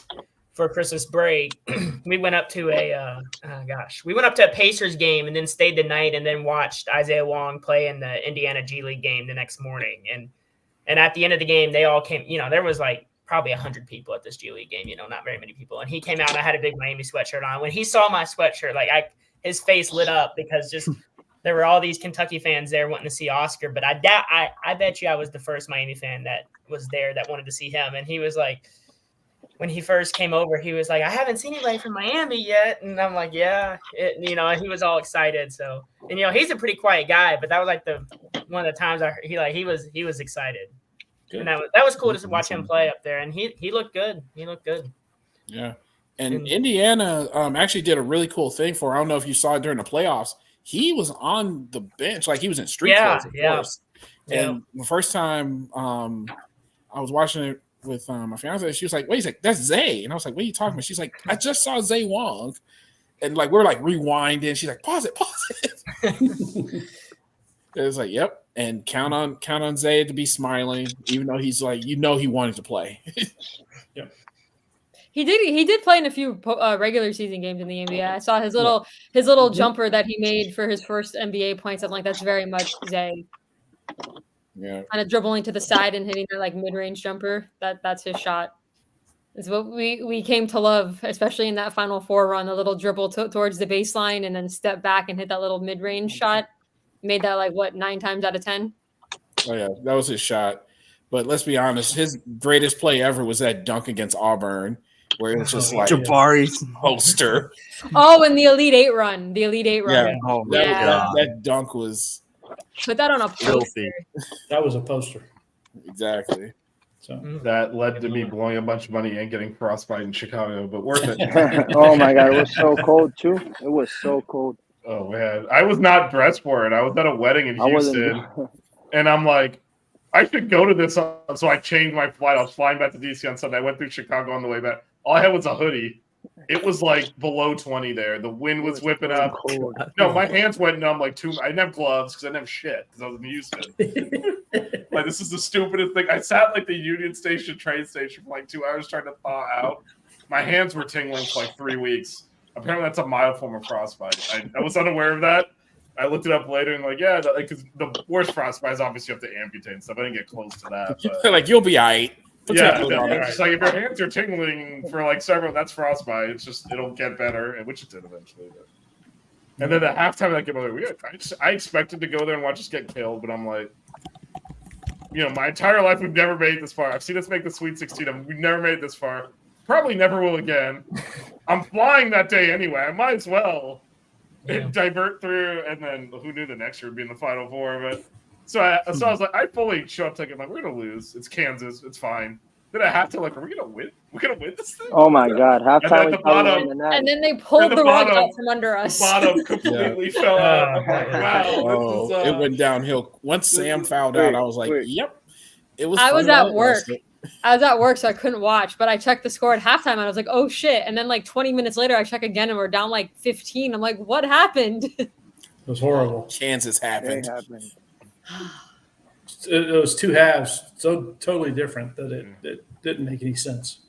for Christmas break, we went up to a Pacers game and then stayed the night and then watched Isaiah Wong play in the Indiana G League game the next morning. And at the end of the game, they all came. You know, there was like probably 100 people at this G League game. You know, not very many people. And he came out and I had a big Miami sweatshirt on. When he saw my sweatshirt, his face lit up because just. There were all these Kentucky fans there wanting to see Oscar, but I bet you I was the first Miami fan that was there that wanted to see him. And he was like, when he first came over, he was like, I haven't seen anybody from Miami yet. And I'm like, yeah, he was all excited. So, and, you know, he's a pretty quiet guy, but that was like one of the times he was excited. Good. And that was cool to watch him play up there. And he looked good. He looked good. Yeah. And Indiana actually did a really cool thing I don't know if you saw it during the playoffs. He was on the bench, like he was in street clothes, of course. And the first time I was watching it with my fiance, she was like, wait, he's like, that's Zay. And I was like, what are you talking about? She's like, I just saw Zay Wong. And like, we're like rewinding. She's like, pause it. It was like, yep. And count on Zay to be smiling, even though he's like, he wanted to play. Yep. He did play in a few regular season games in the NBA. I saw his little jumper that he made for his first NBA points. I'm like, that's very much Zay. Yeah. Kind of dribbling to the side and hitting their like mid-range jumper. That's his shot. It's what we came to love, especially in that Final Four run. A little dribble towards the baseline and then step back and hit that little mid-range shot. Made that 9 times out of 10. Oh yeah, that was his shot. But let's be honest, his greatest play ever was that dunk against Auburn. Where it was just like Jabari's poster. Oh, and the Elite Eight run. Yeah. Oh, that dunk was. Put that on a poster. That was a poster. Exactly. So that led to me blowing a bunch of money and getting frostbite in Chicago, but worth it. Oh my God, it was so cold too. It was so cold. Oh man, I was not dressed for it. I was at a wedding in Houston, and I'm like, I should go to this. So I changed my flight. I was flying back to DC on Sunday. I went through Chicago on the way back. All I had was a hoodie. It was like below 20 there. The wind was whipping up. No, my hands went numb like 2. I didn't have gloves because I didn't have shit because I was in Houston. Like, this is the stupidest thing. I sat like the Union Station train station for like 2 hours trying to thaw out. My hands were tingling for like 3 weeks. Apparently, that's a mild form of frostbite. I was unaware of that. I looked it up later and like, yeah, because the worst frostbite is obviously you have to amputate and stuff. I didn't get close to that. But, Like, you'll be all right. yeah, it's just like if your hands are tingling for like several, that's frostbite. It's just it'll get better, which it did eventually. But. And then at halftime, that game, I expected to go there and watch us get killed, but I'm like, my entire life we've never made it this far. I've seen us make the Sweet 16. We've never made it this far. Probably never will again. I'm flying that day anyway. I might as well divert through, and then who knew the next year would be in the Final Four? But so I was like, I fully show up thinking like we're gonna lose. It's Kansas. It's fine. Then I have to like, are we gonna win? We're gonna win this thing? Oh my God! Halftime. And then they pulled the rug out from under us. The bottom completely fell out. I'm like, wow. It went downhill. Once Sam fouled out, I was like, yep. It was. I was at work. So I couldn't watch, but I checked the score at halftime and I was like, oh shit. And then like 20 minutes later, I check again and we're down like 15. I'm like, what happened? It was horrible. Kansas happened. It was two halves, so totally different that it didn't make any sense.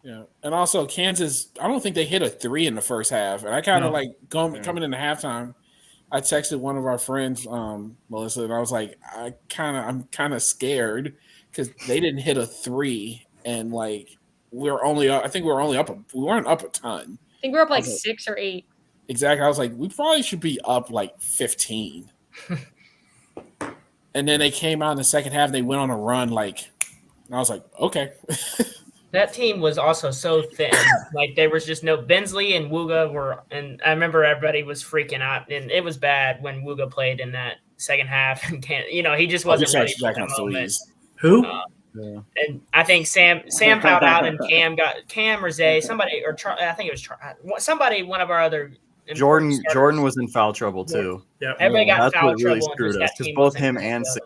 Yeah, and also Kansas, I don't think they hit a 3 in the first half, and I kind of coming into halftime. I texted one of our friends, Melissa, and I was like, I'm kind of scared because they didn't hit a 3, and like we weren't up a ton. I think we were up like 6 or 8. Exactly. I was like, we probably should be up like 15. And then they came out in the second half. They went on a run, and I was like, okay. That team was also so thin. Like there was just no Bensley and Wooga were, and I remember everybody was freaking out, and it was bad when Wooga played in that second half. And he just wasn't ready for that moment. Who? And I think Sam fouled out, and Cam or Zay, somebody or I think it was somebody, one of our other. Jordan was in foul trouble too. Yeah, everybody got That's foul what really trouble. screwed us because both him and Sam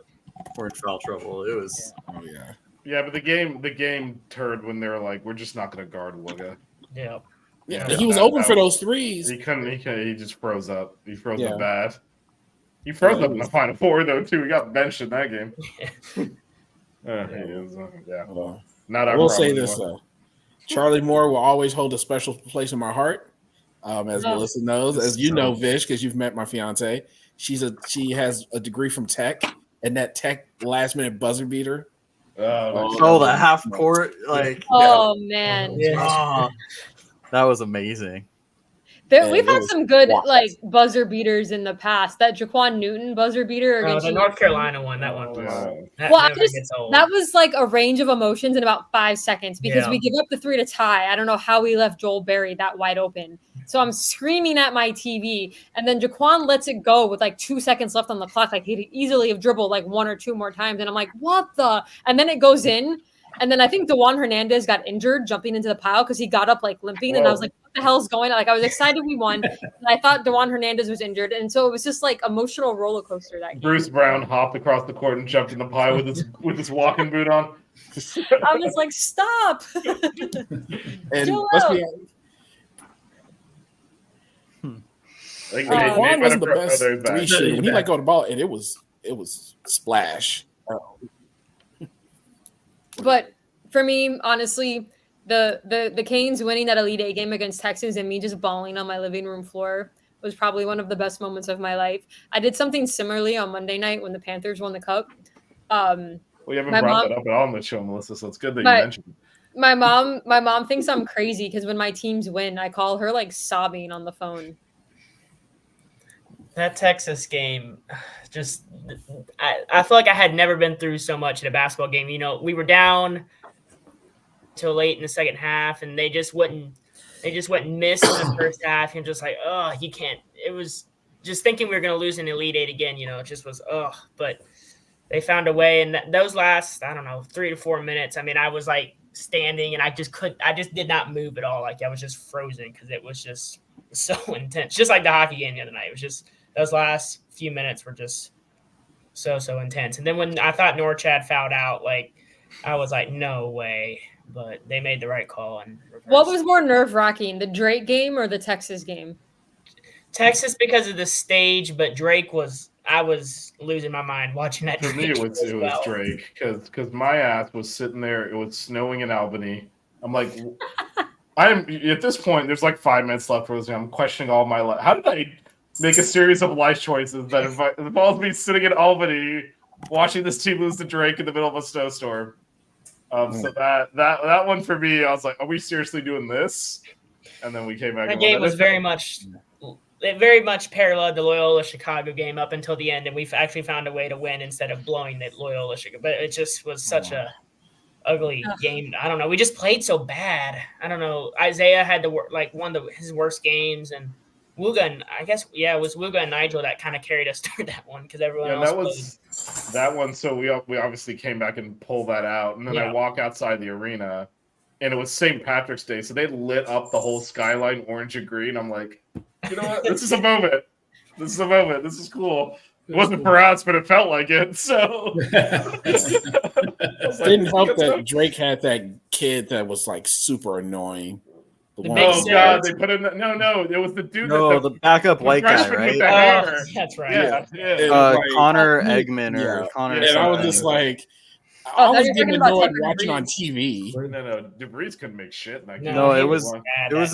were in foul trouble. It was. Oh yeah. Yeah, but the game turned when they were like, we're just not going to guard Wooga. Yeah. He was open for those threes. He couldn't. He just froze up. He froze up bad. He froze up in the Final Four though too. He got benched in that game. Not our. I will say this though, Charlie Moore will always hold a special place in my heart. As Melissa knows, as you know, Vish, because you've met my fiance, she has a degree from Tech, and that Tech last minute buzzer beater. The half court, Man, that was amazing. We've had some good buzzer beaters in the past. That Jaquan Newton buzzer beater against the North Carolina one. That one was. That was like a range of emotions in about 5 seconds because we give up the 3 to tie. I don't know how we left Joel Berry that wide open. So I'm screaming at my TV, and then Jaquan lets it go with like 2 seconds left on the clock. Like he'd easily have dribbled like 1 or 2 more times, and I'm like, what the? And then it goes in. And then I think DeJuan Hernandez got injured jumping into the pile because he got up like limping. And I was like, what the hell's going on? Like I was excited we won. And I thought DeJuan Hernandez was injured. And so it was just like emotional roller coaster that game. Bruce Brown hopped across the court and jumped in the pile with his walking boot on. I was like, stop. And let's be Juan wasn't the best 3 shooter. When he let go of the ball, and it was splash. But for me, honestly, the Canes winning that Elite Eight game against Texas and me just bawling on my living room floor was probably one of the best moments of my life. I did something similarly on Monday night when the Panthers won the Cup. We haven't brought that up at all on the show, Melissa, so it's good that you mentioned it. My mom thinks I'm crazy because when my teams win, I call her like sobbing on the phone. That Texas game, just I feel like I had never been through so much in a basketball game. We were down till late in the second half, and they just wouldn't miss in the first half. And just like, you can't. It was just thinking we were going to lose an Elite Eight again. It just was but they found a way. And those last 3 to 4 minutes. I mean, I was like standing, and I just did not move at all. Like I was just frozen because it was just so intense. Just like the hockey game the other night. It was just. Those last few minutes were just so intense. And then when I thought Norchad fouled out, like I was like, no way. But they made the right call. And what was more nerve-wracking, the Drake game or the Texas game? Texas because of the stage, but Drake was I was losing my mind watching that. For me, it was as well. Drake because my ass was sitting there. It was snowing in Albany. I'm like, I'm at this point. There's like 5 minutes left for this game. I'm questioning all my life. How did I make a series of life choices that involves me sitting in Albany watching this team lose to Drake in the middle of a snowstorm? So that one for me, I was like, are we seriously doing this? And then we came back. The game was very much paralleled the Loyola Chicago game up until the end, and we've actually found a way to win instead of blowing the Loyola Chicago. But it just was such a ugly game. I don't know. We just played so bad. I don't know. Isaiah had one of his worst games, and Wooga, and I guess it was Wooga and Nigel that kind of carried us through that one because everyone else was that one. So we obviously came back and pulled that out, and then I walk outside the arena, and it was St. Patrick's Day, so they lit up the whole skyline orange and green. I'm like, you know what? This is a moment. This is cool. It wasn't for us, but it felt like it. So didn't help that Drake had that kid that was like super annoying. Oh God! They put in no. It was the dude. The backup white guy, right? That's right. Yeah. Connor Eggman or Connor. And I was just like, I was getting annoyed watching on TV. No, DeVries couldn't make shit. No, it was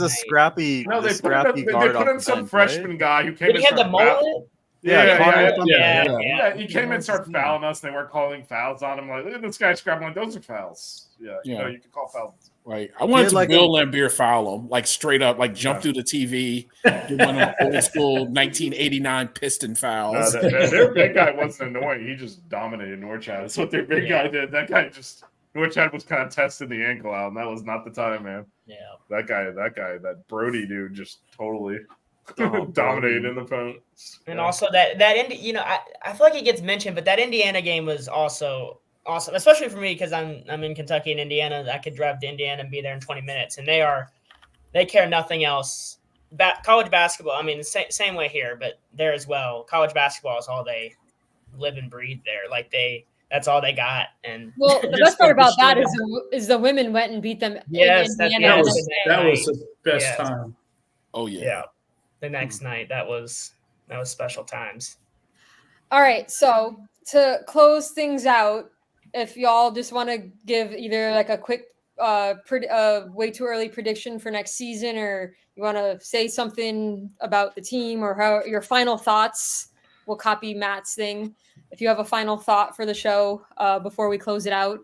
a scrappy. No, they guard put in some freshman guy who came. Did he have the mullet? Yeah. He came in and started fouling us. They weren't calling fouls on him. Like, look at this guy scrabbling. Those are fouls. Yeah. You can call fouls. Like I wanted to Bill Laimbeer foul him, like straight up, like jump through the TV, do one of the old school 1989 Piston fouls. Their big guy wasn't annoying. He just dominated Norchad. That's what their big guy did. That guy Norchad was kind of testing the ankle out, and that was not the time, man. Yeah. That Brody dude just totally dominated in the phone. And also that I feel like it gets mentioned, but that Indiana game was also awesome, especially for me because I'm in Kentucky and Indiana. I could drive to Indiana and be there in 20 minutes, and they care nothing else. College basketball, I mean, the same way here, but there as well. College basketball is all they live and breathe there. Like that's all they got. And the best part about that is the women went and beat them. Yes, that was the best time. Oh yeah. The next night, that was special times. All right, so to close things out, if y'all just want to give either like a quick way too early prediction for next season, or you want to say something about the team or how your final thoughts, we'll copy Matt's thing. If you have a final thought for the show before we close it out,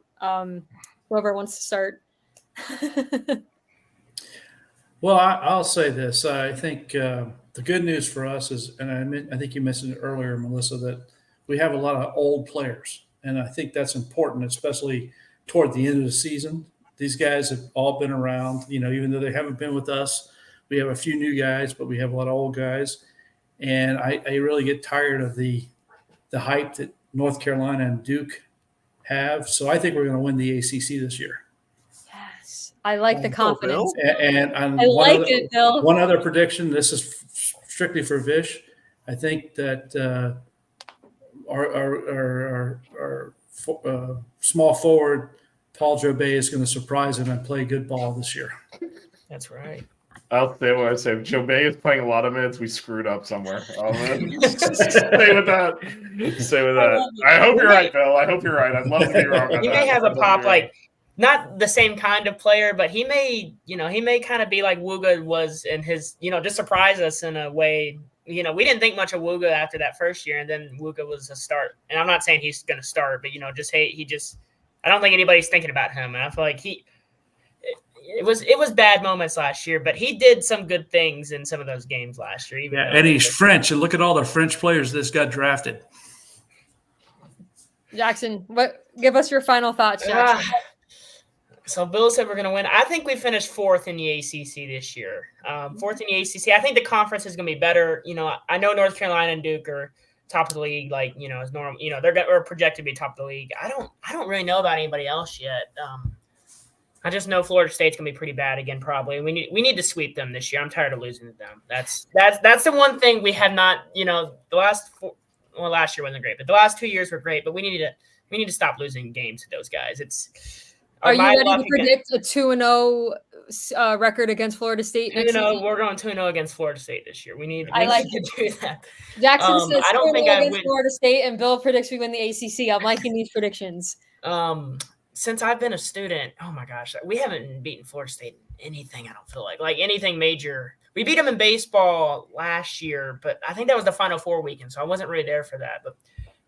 whoever wants to start. Well, I'll say this. I think the good news for us is, and I think you mentioned it earlier, Melissa, that we have a lot of old players. And I think that's important, especially toward the end of the season. These guys have all been around, even though they haven't been with us. We have a few new guys, but we have a lot of old guys. And I really get tired of the hype that North Carolina and Duke have. So I think we're going to win the ACC this year. Yes. I like the confidence. And I like it, Bill. One other prediction, this is strictly for Vish. I think that our small forward, Paul Jobé, is going to surprise him and play good ball this year. That's right. I'll say what I say. If Jobé is playing a lot of minutes, we screwed up somewhere. I'll stay with that. I hope you're right, Bill. I hope you're right. I'd love to be wrong. He may have a pop, like not the same kind of player, but he may kind of be like Wooga was in his, just surprise us in a way. We didn't think much of Wooga after that first year, and then Wooga was a start. And I'm not saying he's going to start, but I don't think anybody's thinking about him. And I feel like it was bad moments last year, but he did some good things in some of those games last year. And he's French, and look at all the French players that got drafted. Jackson, give us your final thoughts, Jackson. So Bill said we're going to win. I think we finished fourth in the ACC this year. Fourth in the ACC. I think the conference is going to be better. I know North Carolina and Duke are top of the league, as normal. They're projected to be top of the league. I don't really know about anybody else yet. I just know Florida State's going to be pretty bad again, probably. We need to sweep them this year. I'm tired of losing to them. That's the one thing we have not. Last year wasn't great, but the last 2 years were great. But we need to stop losing games to those guys. Are you ready to predict a 2-0 record against Florida State You next know, season? we're going 2-0 against Florida State this year. We need I like to do that. Jackson says I don't think 2-0 I against win. Florida State, and Bill predicts we win the ACC. I'm liking these predictions. Since I've been a student, oh my gosh, we haven't beaten Florida State in anything. I don't feel like anything major. We beat them in baseball last year, but I think that was the Final Four weekend, so I wasn't really there for that. But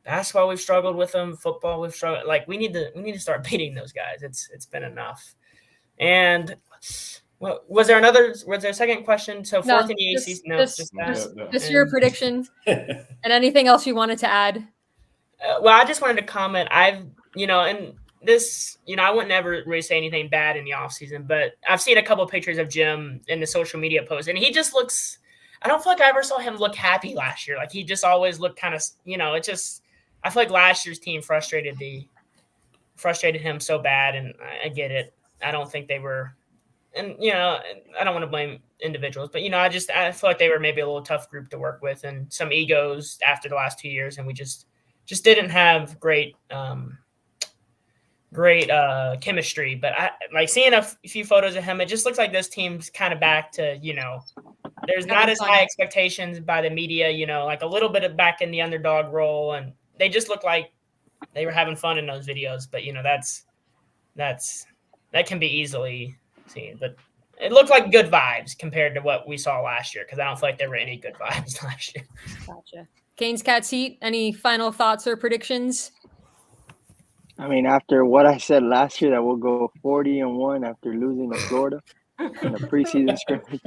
basketball, we've struggled with them. Football, we've struggled. Like we need to start beating those guys. It's been enough. And well, was there a second question? So fourth in the ACC. No, just that. Just your prediction. And anything else you wanted to add? Well, I just wanted to comment. And this, I wouldn't ever really say anything bad in the offseason, but I've seen a couple of pictures of Jim in the social media post, and he just looks – I don't feel like I ever saw him look happy last year. Like, he just always looked kind of – I feel like last year's team frustrated him so bad, and I get it. I don't think they were – and, I don't want to blame individuals, but, I feel like they were maybe a little tough group to work with and some egos after the last 2 years, and we just didn't have great chemistry. But I seeing a few photos of him, it just looks like this team's kind of back to, there's not as high expectations by the media, like a little bit of back in the underdog role. And they just look like they were having fun in those videos. But, that can be easily seen. But it looked like good vibes compared to what we saw last year, because I don't feel like there were any good vibes last year. Gotcha. Canes Cat Seat, any final thoughts or predictions? I mean, after what I said last year, that we'll go 40-1 after losing to Florida in a preseason scrimmage.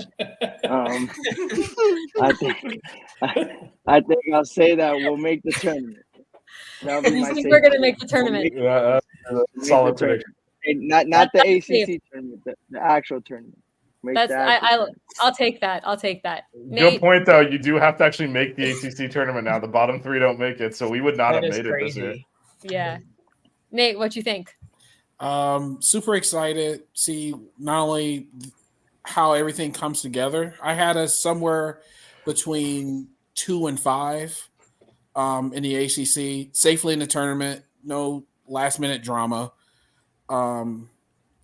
I think I'll say that we'll make the tournament. You think we're going to make the tournament? Solid prediction. Not the ACC tournament, the actual tournament. I'll take that. Good Nate? point, though. You do have to actually make the ACC tournament now. The bottom three don't make it, so we would not have made it this year. Yeah. Nate, what you think? Super excited. See not only how everything comes together. I had us somewhere between 2 and 5 in the ACC, safely in the tournament. No last minute drama.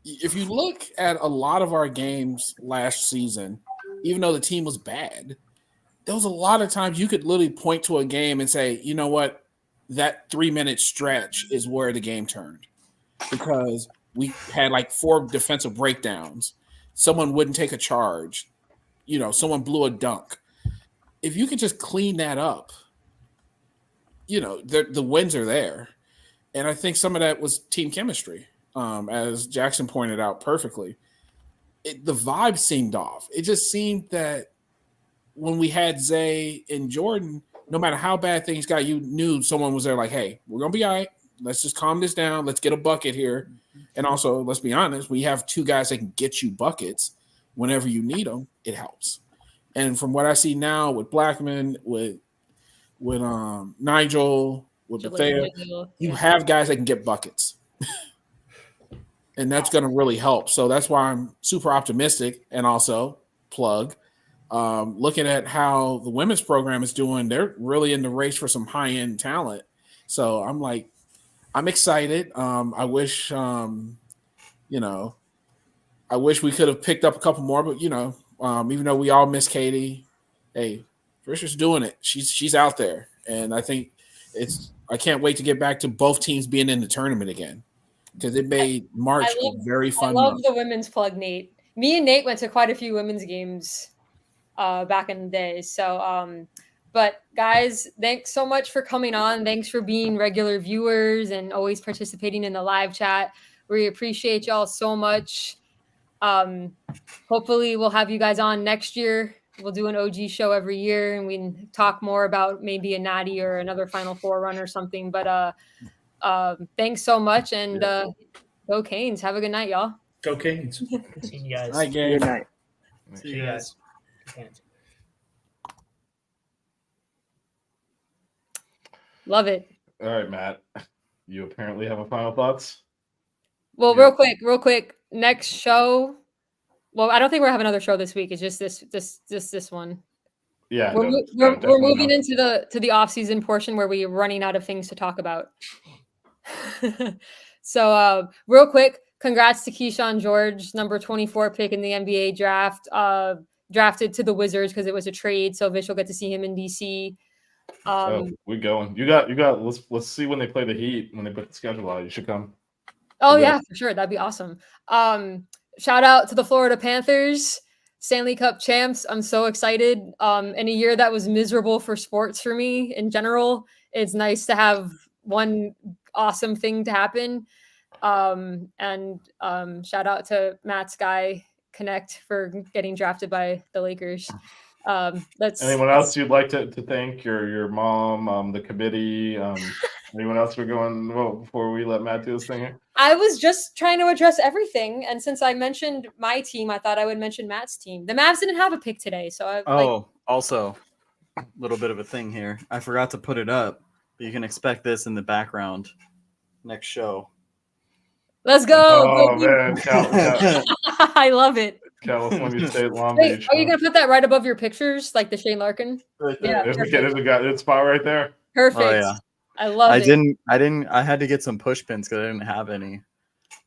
If you look at a lot of our games last season, even though the team was bad, there was a lot of times you could literally point to a game and say, you know what? That 3-minute stretch is where the game turned, because we had like 4 defensive breakdowns. Someone wouldn't take a charge. Someone blew a dunk. If you could just clean that up, the wins are there. And I think some of that was team chemistry, as Jackson pointed out perfectly. The vibe seemed off. It just seemed that when we had Zay and Jordan, no matter how bad things got, you knew someone was there like, hey, we're going to be all right. Let's just calm this down. Let's get a bucket here. And also, let's be honest, we have 2 guys that can get you buckets whenever you need them. It helps. And from what I see now with Blackman, with Nigel, with Bethea, you have guys that can get buckets. And that's going to really help. So that's why I'm super optimistic. And also, plug, looking at how the women's program is doing, they're really in the race for some high-end talent. So I'm excited. I wish we could have picked up a couple more, but even though we all miss Katie, hey, Trisha's doing it. She's out there, and I think I can't wait to get back to both teams being in the tournament again, because it made March a very fun month. I love the women's plug, Nate. Me and Nate went to quite a few women's games back in the day. So, but guys, thanks so much for coming on. Thanks for being regular viewers and always participating in the live chat. We appreciate y'all so much. Hopefully we'll have you guys on next year. We'll do an OG show every year, and we can talk more about maybe a natty or another Final Four run or something. But thanks so much, and go Canes. Have a good night, y'all. Go Canes. See you guys. Good night. See you guys. Love it. All right, Matt. You apparently have a final thoughts? Well, real quick. Next show. Well, I don't think we're having another show this week. It's just this one. Yeah. We're moving into the off-season portion where we're running out of things to talk about. So real quick, congrats to Keyshawn George, number 24 pick in the NBA draft. Drafted to the Wizards because it was a trade, so Vish will get to see him in DC. We going. You got. Let's see when they play the Heat, when they put the schedule out. You should come. Oh yeah, for sure. That'd be awesome. Shout out to the Florida Panthers, Stanley Cup champs. I'm so excited. In a year that was miserable for sports for me in general, it's nice to have one awesome thing to happen. And shout out to Matt Sky Connect for getting drafted by the Lakers. That's anyone else you'd like to thank? Your mom, the committee, anyone else we're going before we let Matt do his thing here? I was just trying to address everything, and since I mentioned my team, I thought I would mention Matt's team. The Mavs didn't have a pick today, so also a little bit of a thing here. I forgot to put it up, but you can expect this in the background next show. Let's go. Oh man, I love it. California State Long Wait, Beach. are you gonna put that right above your pictures, like the Shane Larkin? Right there. Yeah, There's perfect. a good spot right there. Perfect. Oh, yeah. I love it. I had to get some push pins because I didn't have any.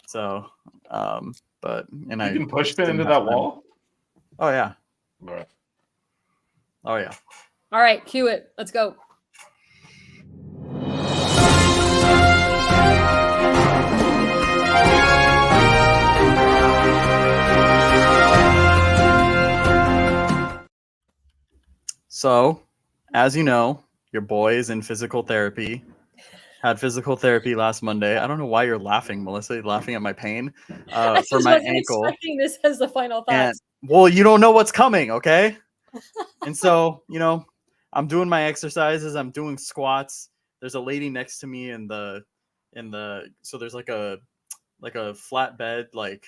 So, but You can push pin into that wall. Oh yeah. All right. Oh yeah. All right, cue it. Let's go. So, as you know, your boy is in physical therapy. Had physical therapy last Monday. I don't know why you're laughing, Melissa. You're laughing at my pain I for just my wasn't ankle. expecting this as the final And thoughts. well, you don't know what's coming, okay? And so, I'm doing my exercises. I'm doing squats. There's a lady next to me in the so there's like a flat bed, like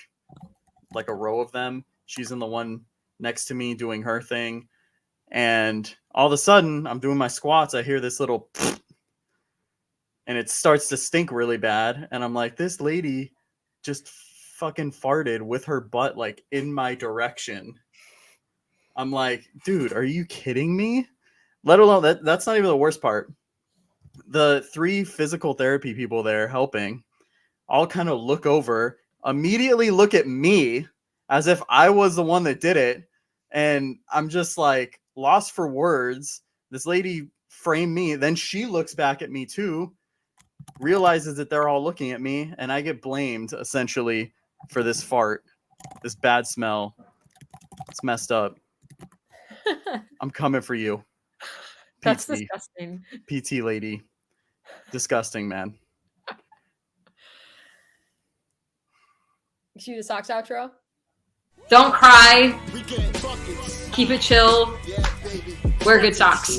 a row of them. She's in the one next to me doing her thing. And all of a sudden, I'm doing my squats. I hear this little and it starts to stink really bad. And I'm like, this lady just fucking farted with her butt like in my direction. I'm like, dude, are you kidding me? Let alone that's not even the worst part. The 3 physical therapy people there helping all kind of look over, immediately look at me as if I was the one that did it. And I'm just like lost for words. This lady framed me. Then she looks back at me too, realizes that they're all looking at me, and I get blamed essentially for this fart, this bad smell. It's messed up. I'm coming for you. That's PT. disgusting. PT lady. Disgusting, man. Cue the socks outro. Don't cry. Keep it chill. Wear good socks.